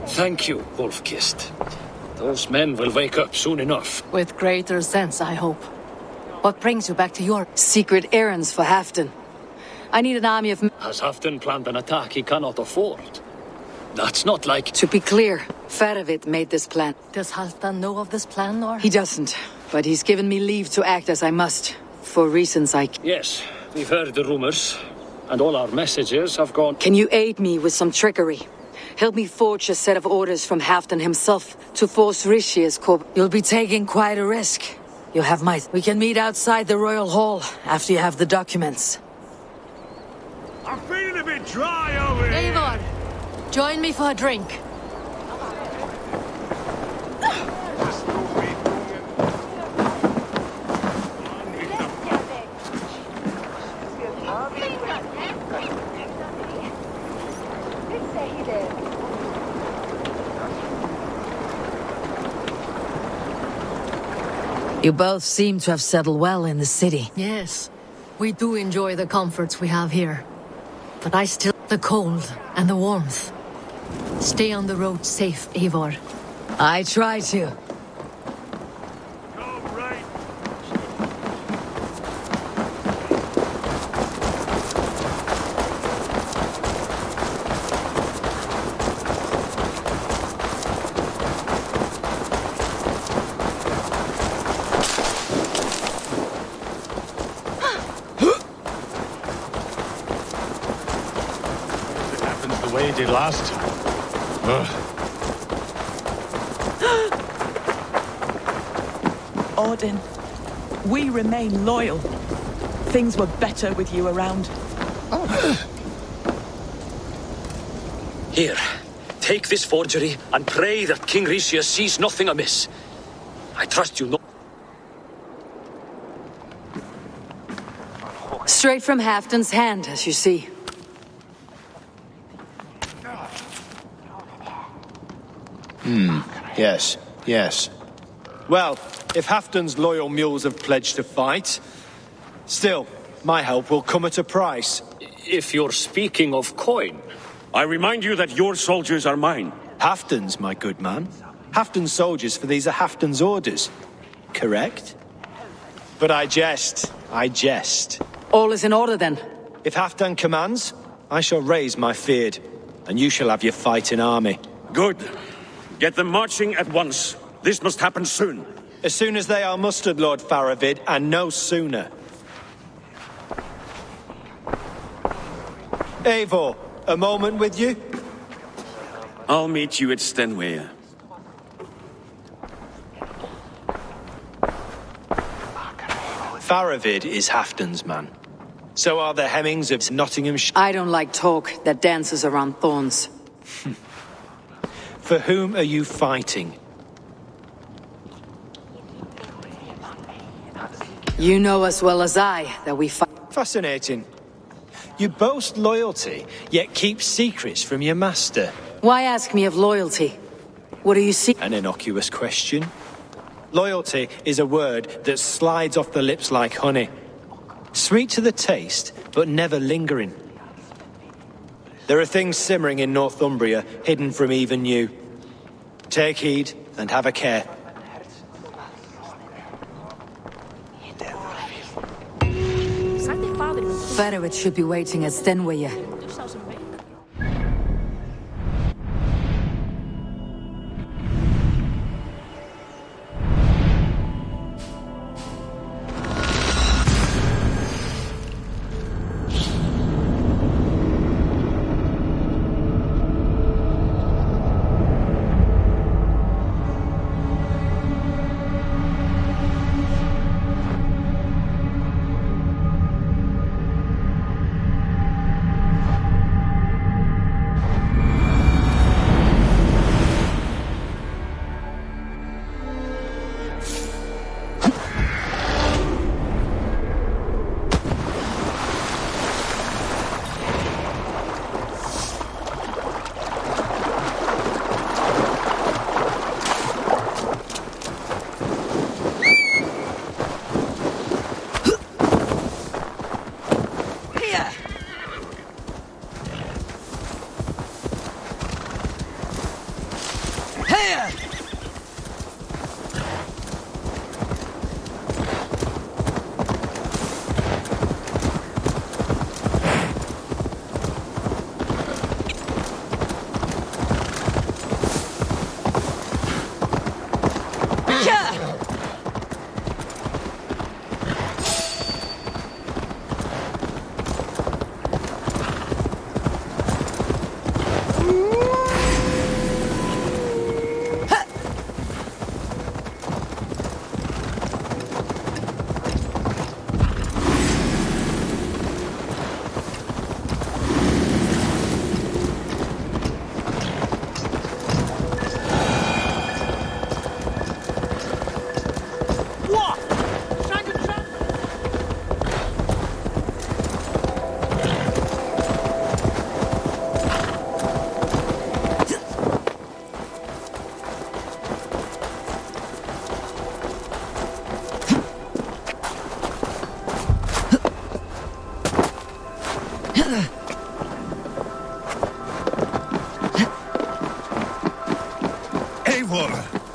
Thank you, Wolf-Kissed. Those men will wake up soon enough. With greater sense, I hope. What brings you back to your secret errands for Halfdan? I need an army of... Has Halfdan planned an attack he cannot afford? That's not like... To be clear, Faravid made this plan. Does Halfdan know of this plan, or...? He doesn't, but he's given me leave to act as I must, for reasons I... Yes, we've heard the rumors, and all our messages have gone... Can you aid me with some trickery? Help me forge a set of orders from Halfdan himself to force Rishi's corp... You'll be taking quite a risk. You have my... We can meet outside the Royal Hall after you have the documents. I'm feeling a bit dry over here. Eivor, join me for a drink. You both seem to have settled well in the city. Yes, we do enjoy the comforts we have here. But I still... the cold and the warmth. Stay on the road safe, Eivor. I try to. Did last time. Odin, we remain loyal. Things were better with you around. Here, take this forgery and pray that King Rishi sees nothing amiss. I trust you not. Straight from Halfdan's hand, as you see. Yes, yes. Well, if Halfdan's loyal mules have pledged to fight, still, my help will come at a price. If you're speaking of coin... I remind you that your soldiers are mine. Halfdan's, my good man. Halfdan's soldiers, for these are Halfdan's orders. Correct? But I jest. I jest. All is in order, then. If Halfdan commands, I shall raise my feared, and you shall have your fighting army. Good. Get them marching at once. This must happen soon. As soon as they are mustered, Lord Faravid, and no sooner. Eivor, a moment with you? I'll meet you at Stenway. Faravid is Halfdan's man. So are the Hemmings of Nottinghamshire. I don't like talk that dances around thorns. For whom are you fighting? You know as well as I that we fight. Fascinating. You boast loyalty, yet keep secrets from your master. Why ask me of loyalty? What do you see? An innocuous question. Loyalty is a word that slides off the lips like honey. Sweet to the taste, but never lingering. There are things simmering in Northumbria, hidden from even you. Take heed, and have a care. Faravid should be waiting at Stenway.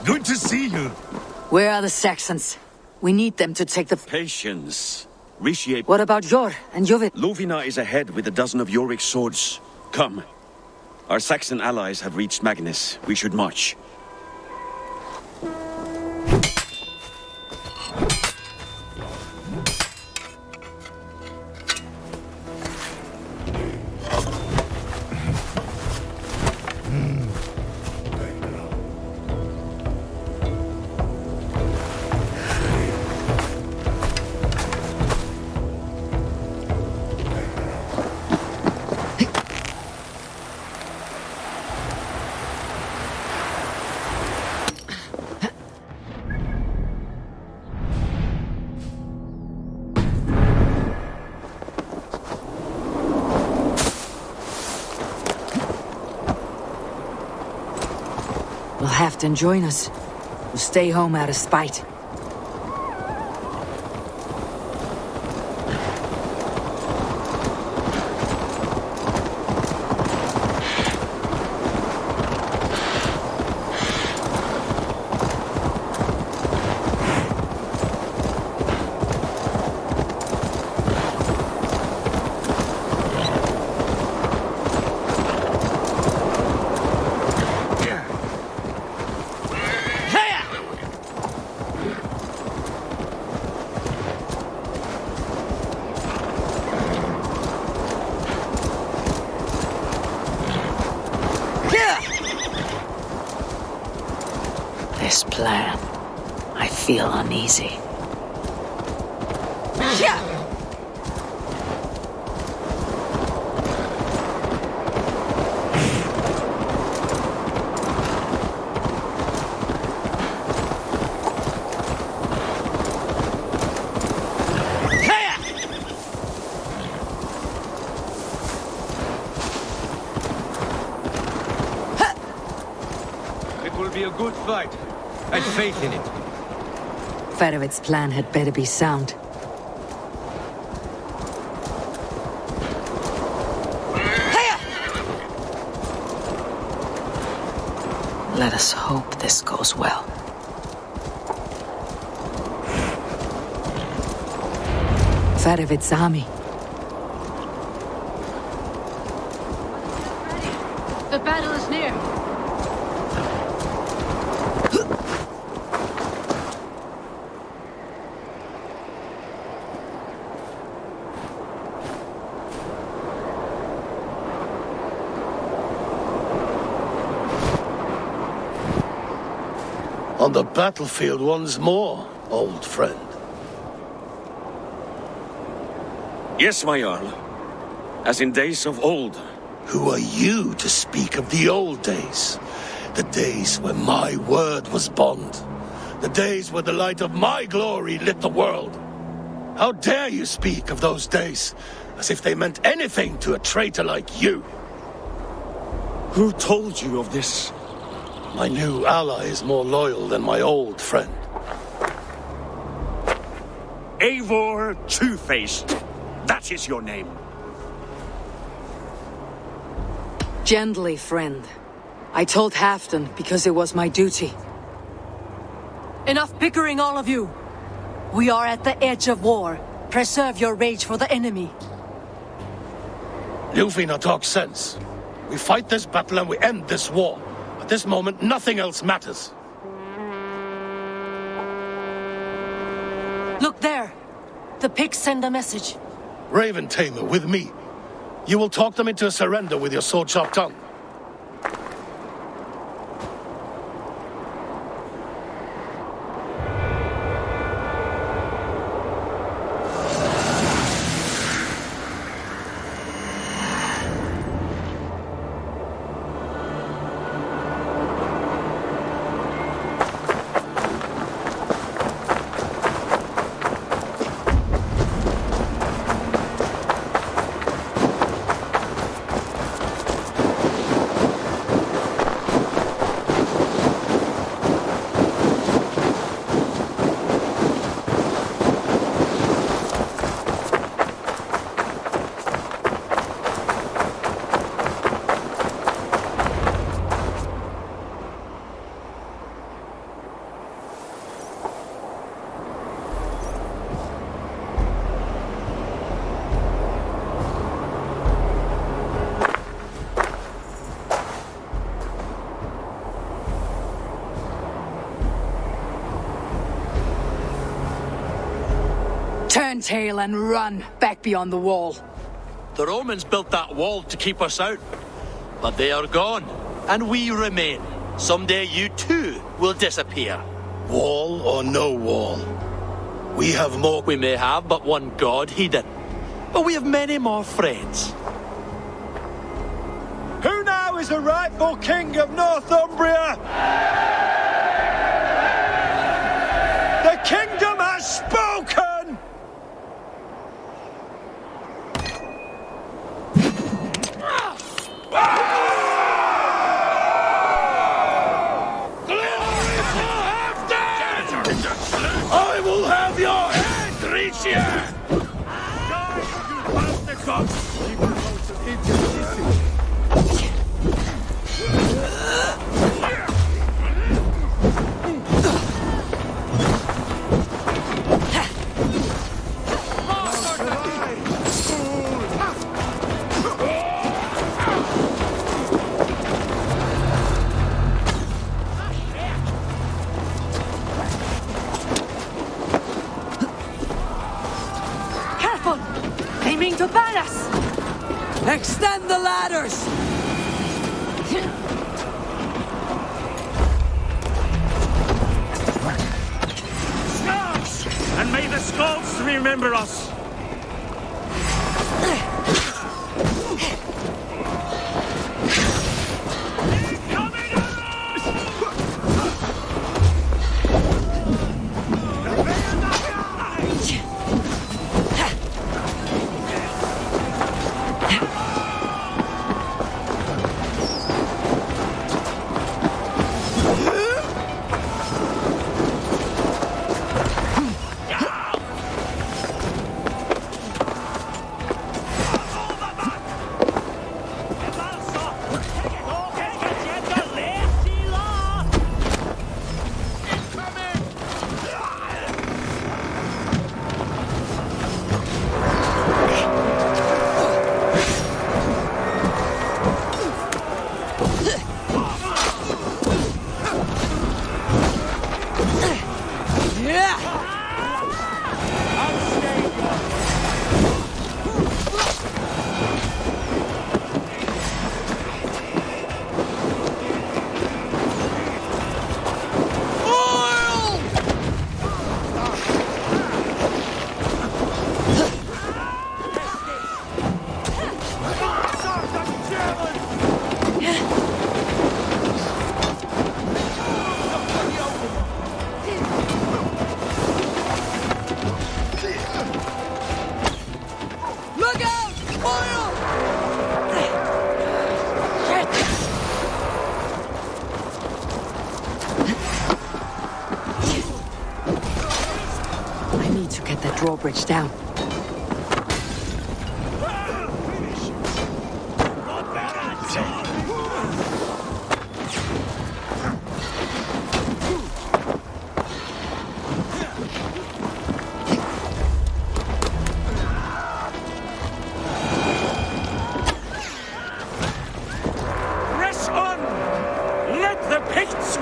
Good to see you. Where are the Saxons? We need them to take the... Patience. Reshape. What about Jor and Jorvic? Lovina is ahead with a dozen of Jorvik's swords. Come. Our Saxon allies have reached Magnus. We should march. Halfton join us. We'll stay home out of spite. This plan, I feel uneasy. It will be a good fight. I have faith in it. Fedovic's plan had better be sound. Let us hope this goes well. Fedovic's army. The battle is near. On the battlefield once more, old friend. Yes, my Jarl. As in days of old. Who are you to speak of the old days? The days when my word was bond. The days where the light of my glory lit the world. How dare you speak of those days, as if they meant anything to a traitor like you? Who told you of this? My new ally is more loyal than my old friend. Eivor Two-Faced. That is your name. Gently, friend. I told Halfdan because it was my duty. Enough bickering, all of you. We are at the edge of war. Preserve your rage for the enemy. Lufina talks sense. We fight this battle and we end this war. At this moment, nothing else matters. Look there. The pigs send a message. Raven Tamer, with me. You will talk them into a surrender with your sword-sharp tongue. Turn tail and run back beyond the wall. The Romans built that wall to keep us out. But they are gone, and we remain. Someday you too will disappear. Wall or no wall? We have more... We may have but one god, he did. But we have many more friends. Who now is the rightful king of Northumbria? The kingdom has spoken! I will have your head, Ricia! Aiming to ban us! Extend the ladders! Scouts! And may the Scouts remember us! Drawbridge down.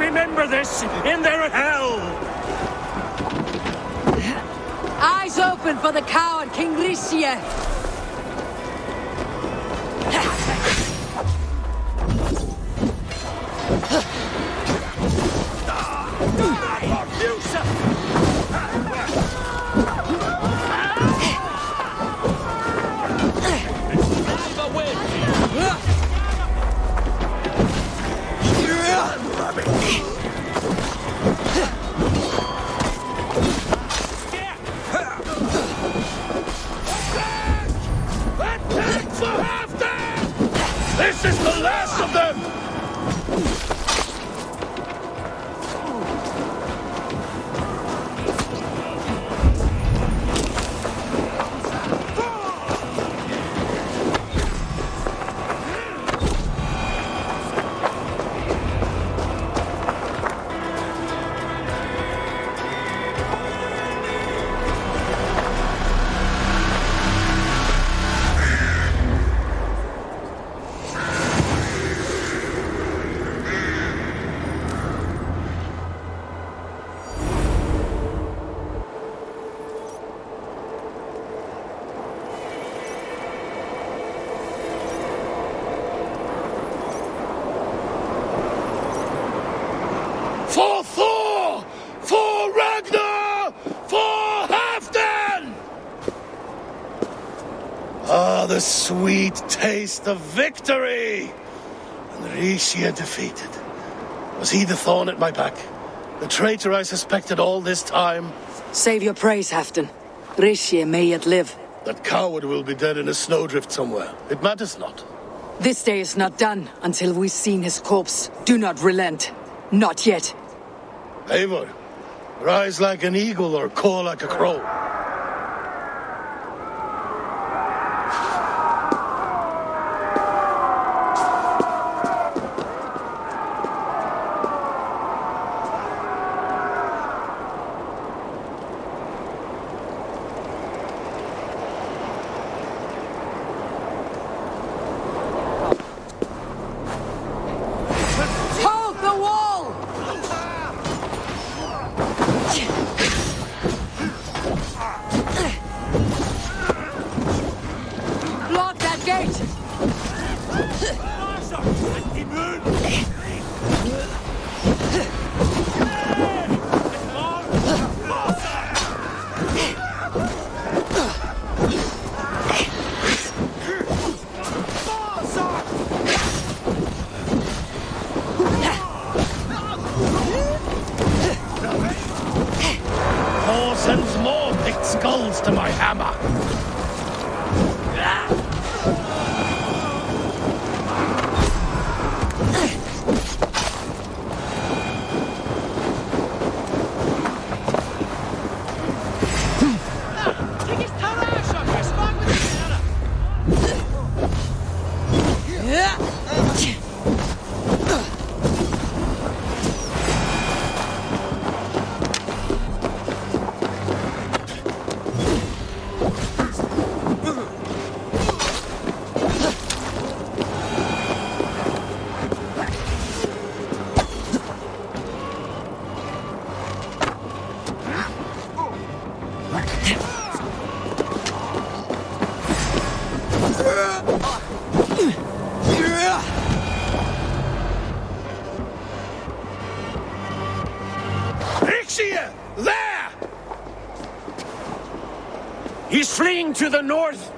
remember this in their hell! Eyes open for the coward, King Ricia! This is the last of them! For Thor! For Ragnar! For Halfdan! Ah, the sweet taste of victory! And Ricia defeated. Was he the thorn at my back? The traitor I suspected all this time? Save your praise, Halfdan. Ricia may yet live. That coward will be dead in a snowdrift somewhere. It matters not. This day is not done until we've seen his corpse. Do not relent. Not yet. Eivor, rise like an eagle or caw like a crow. Hold the wall! Block that gate! Thor sends more picked skulls to my hammer. Ricia! There! He's fleeing to the north!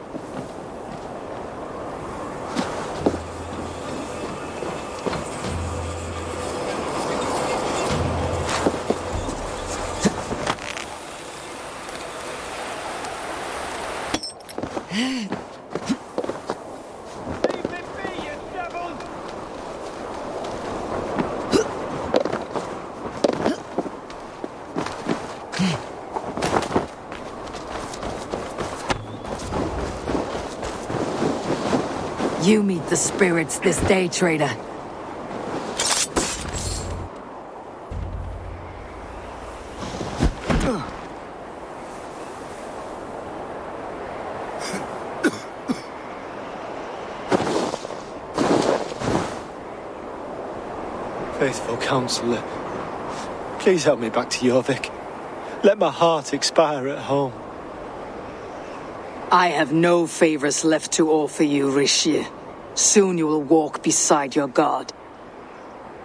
You meet the spirits this day, traitor. Faithful counselor, please help me back to Jorvic. Let my heart expire at home. I have no favors left to offer you, Rishi. Soon you will walk beside your god.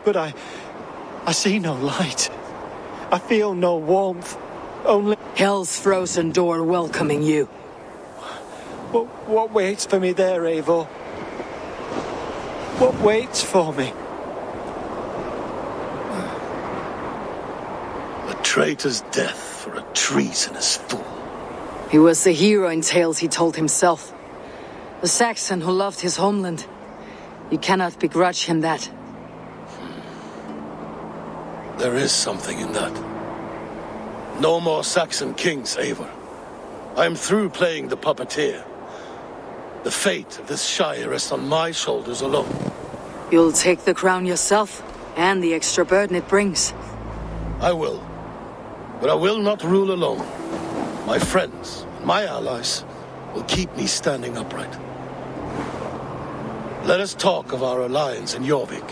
But I see no light. I feel no warmth. Only Hell's frozen door welcoming you. What waits for me there, Eivor? What waits for me? A traitor's death for a treasonous fool. He was the hero in tales he told himself. A Saxon who loved his homeland. You cannot begrudge him that. There is something in that. No more Saxon kings, Eivor. I am through playing the puppeteer. The fate of this shire rests on my shoulders alone. You'll take the crown yourself, and the extra burden it brings. I will. But I will not rule alone. My friends, my allies, will keep me standing upright. Let us talk of our alliance in Jorvik.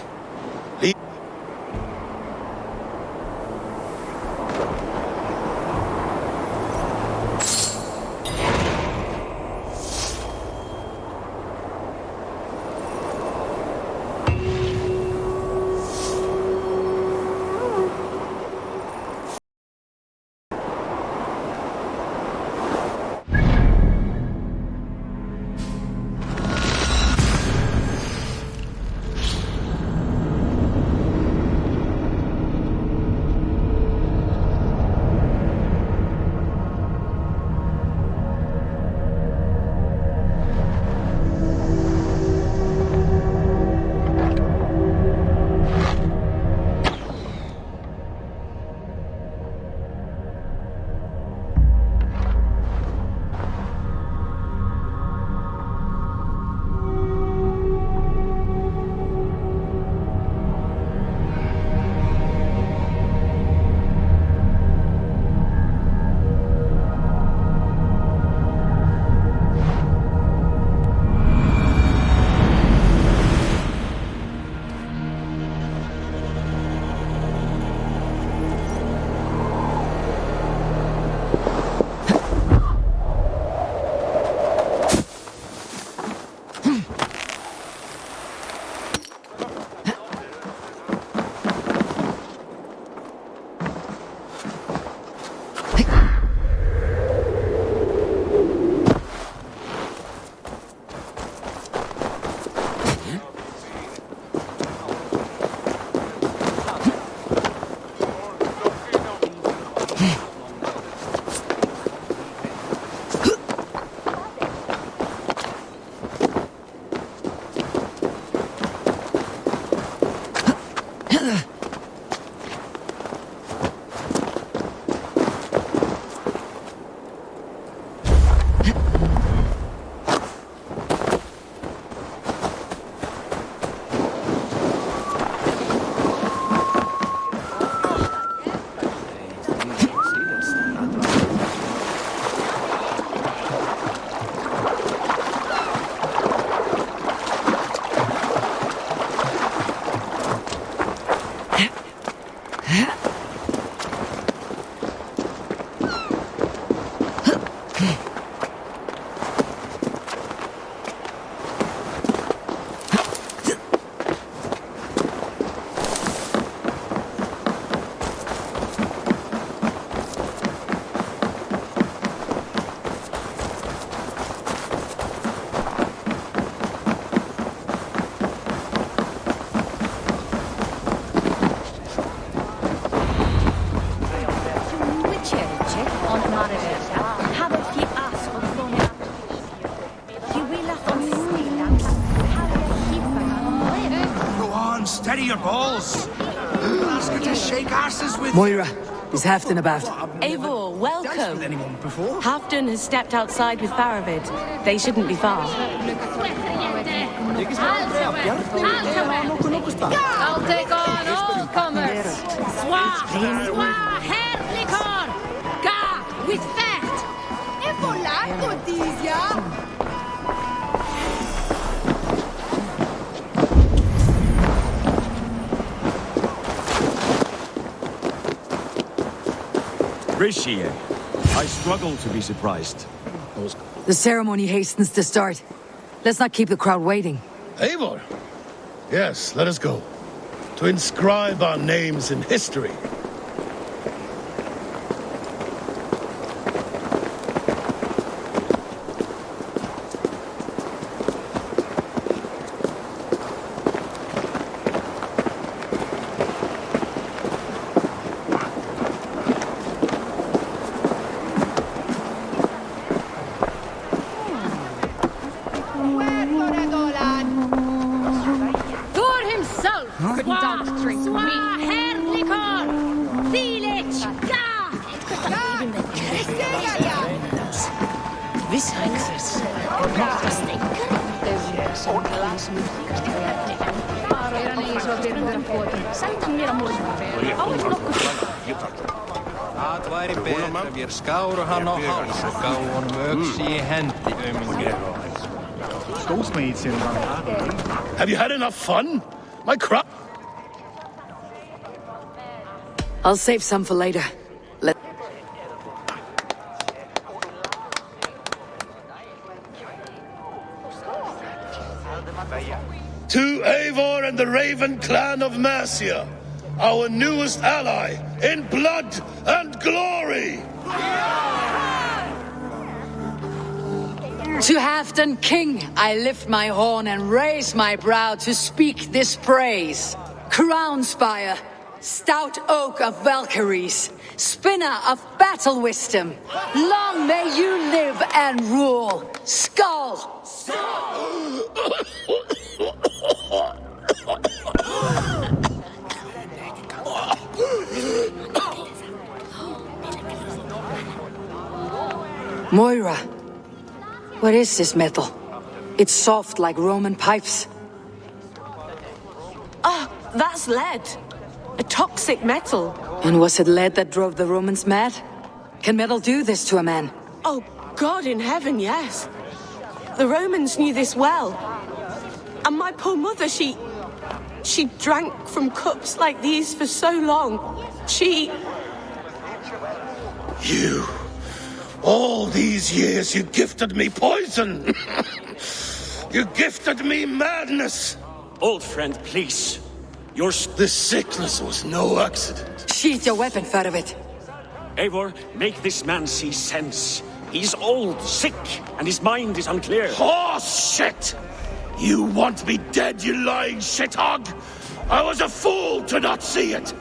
Steady your balls. Ask her to shake asses with Moira, is Halfdan about? Eivor, welcome. with anyone before? Halfdan has stepped outside with Faravid. They shouldn't be far. I'll take on all comers. Swa herlikor. Ga with fat. E volato, Dizia. Appreciate. I struggle to be surprised. The ceremony hastens to start. Let's not keep the crowd waiting. Eivor? Yes, let us go. To inscribe our names in history. Have you had enough fun? My crop. I'll save some for later. To Eivor and the Raven clan of Mercia, our newest ally in blood and glory! To Halfdan King, I lift my horn and raise my brow to speak this praise. Crown spire, stout oak of Valkyries, spinner of battle wisdom, long may you live and rule. Skull! Moira, what is this metal? It's soft like Roman pipes. Ah, that's lead. A toxic metal. And was it lead that drove the Romans mad? Can metal do this to a man? Oh, God in heaven, yes. The Romans knew this well. And my poor mother, she drank from cups like these for so long. You... all these years you gifted me poison! You gifted me madness! Old friend, please. This sickness was no accident. Sheath your weapon, Ferdovit. Eivor, make this man see sense. He's old, sick, and his mind is unclear. Horse shit! You want me dead, you lying shithog? I was a fool to not see it!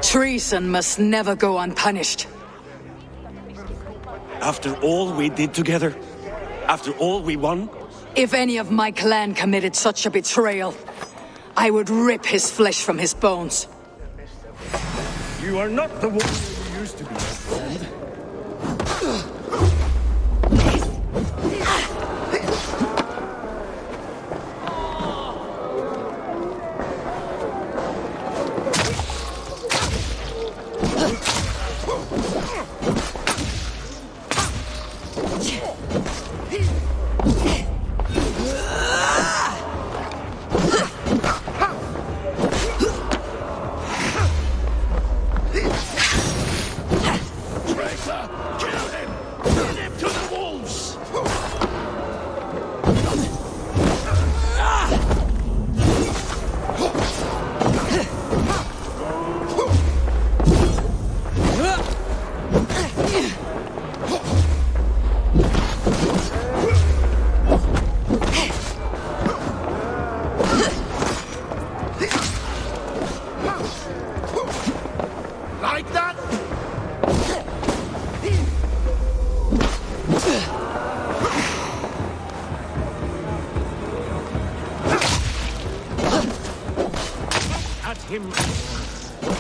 Treason must never go unpunished. After all we did together? After all we won? If any of my clan committed such a betrayal, I would rip his flesh from his bones. You are not the one you used to be, my friend.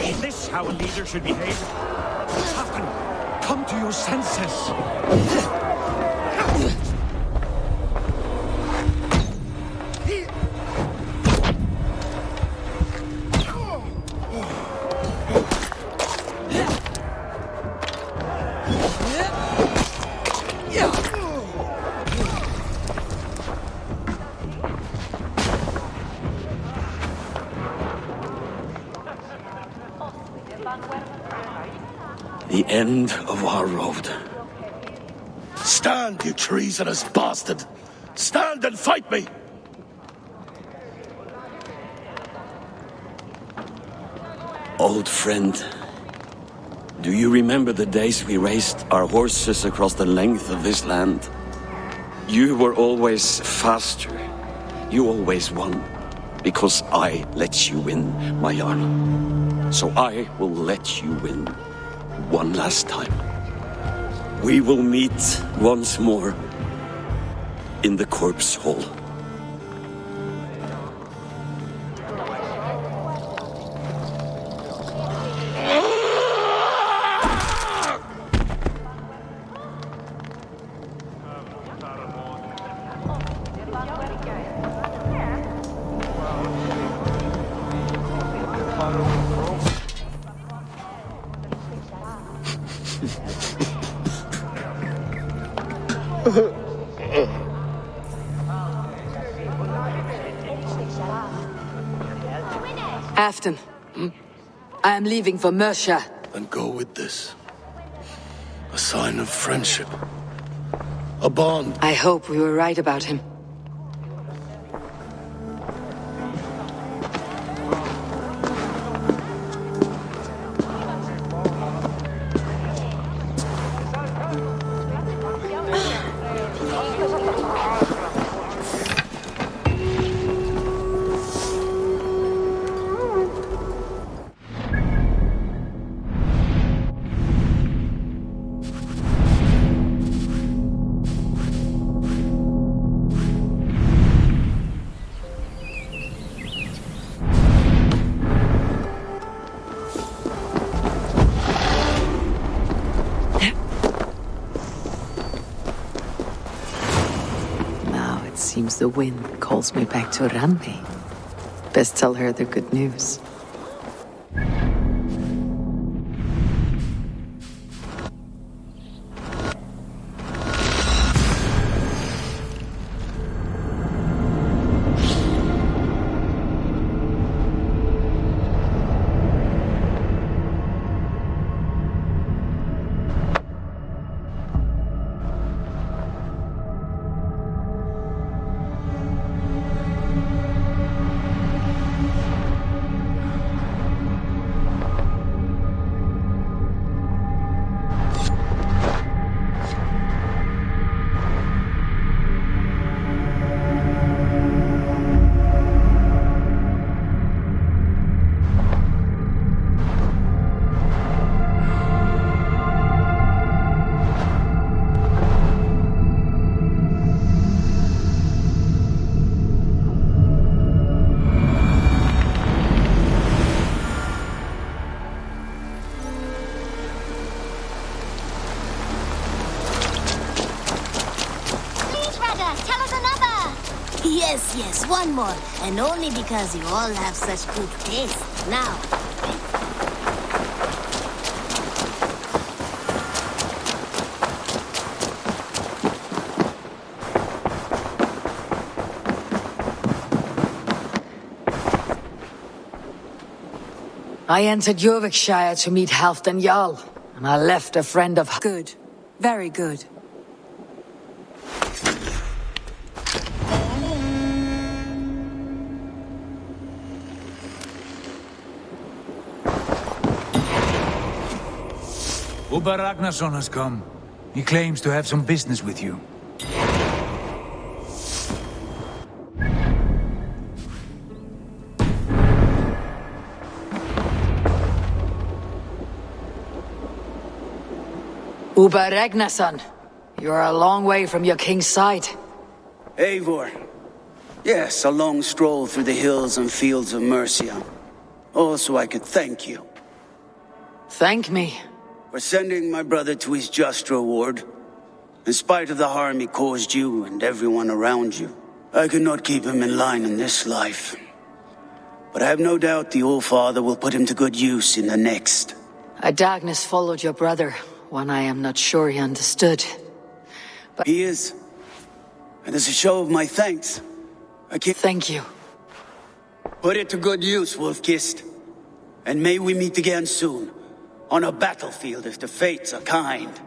Is this how a leader should behave? Hafen, come to your senses. The end of our road. Stand, you treasonous bastard! Stand and fight me! Old friend, do you remember the days we raced our horses across the length of this land? You were always faster. You always won. Because I let you win, my Jarl. So I will let you win. One last time. We will meet once more in the corpse hall. Afton, I am leaving for Mercia. Then go with this. A sign of friendship. A bond. I hope we were right about him. Seems the wind calls me back to Ranvi. Best tell her the good news. Yes, yes, one more. And only because you all have such good taste. Now. I entered Jorvikshire to meet Halfdan Jarl, and I left a friend of... Good. Very good. Uber Ragnarsson has come. He claims to have some business with you. Uber Ragnarsson, you're a long way from your king's side. Eivor. Yes, a long stroll through the hills and fields of Mercia. Also, I could thank you. Thank me? For sending my brother to his just reward. In spite of the harm he caused you and everyone around you, I could not keep him in line in this life. But I have no doubt the All-Father will put him to good use in the next. A darkness followed your brother, one I am not sure he understood. But he is. And as a show of my thanks, I can... Thank you. Put it to good use, Wolf-Kissed. And may we meet again soon, on a battlefield if the fates are kind.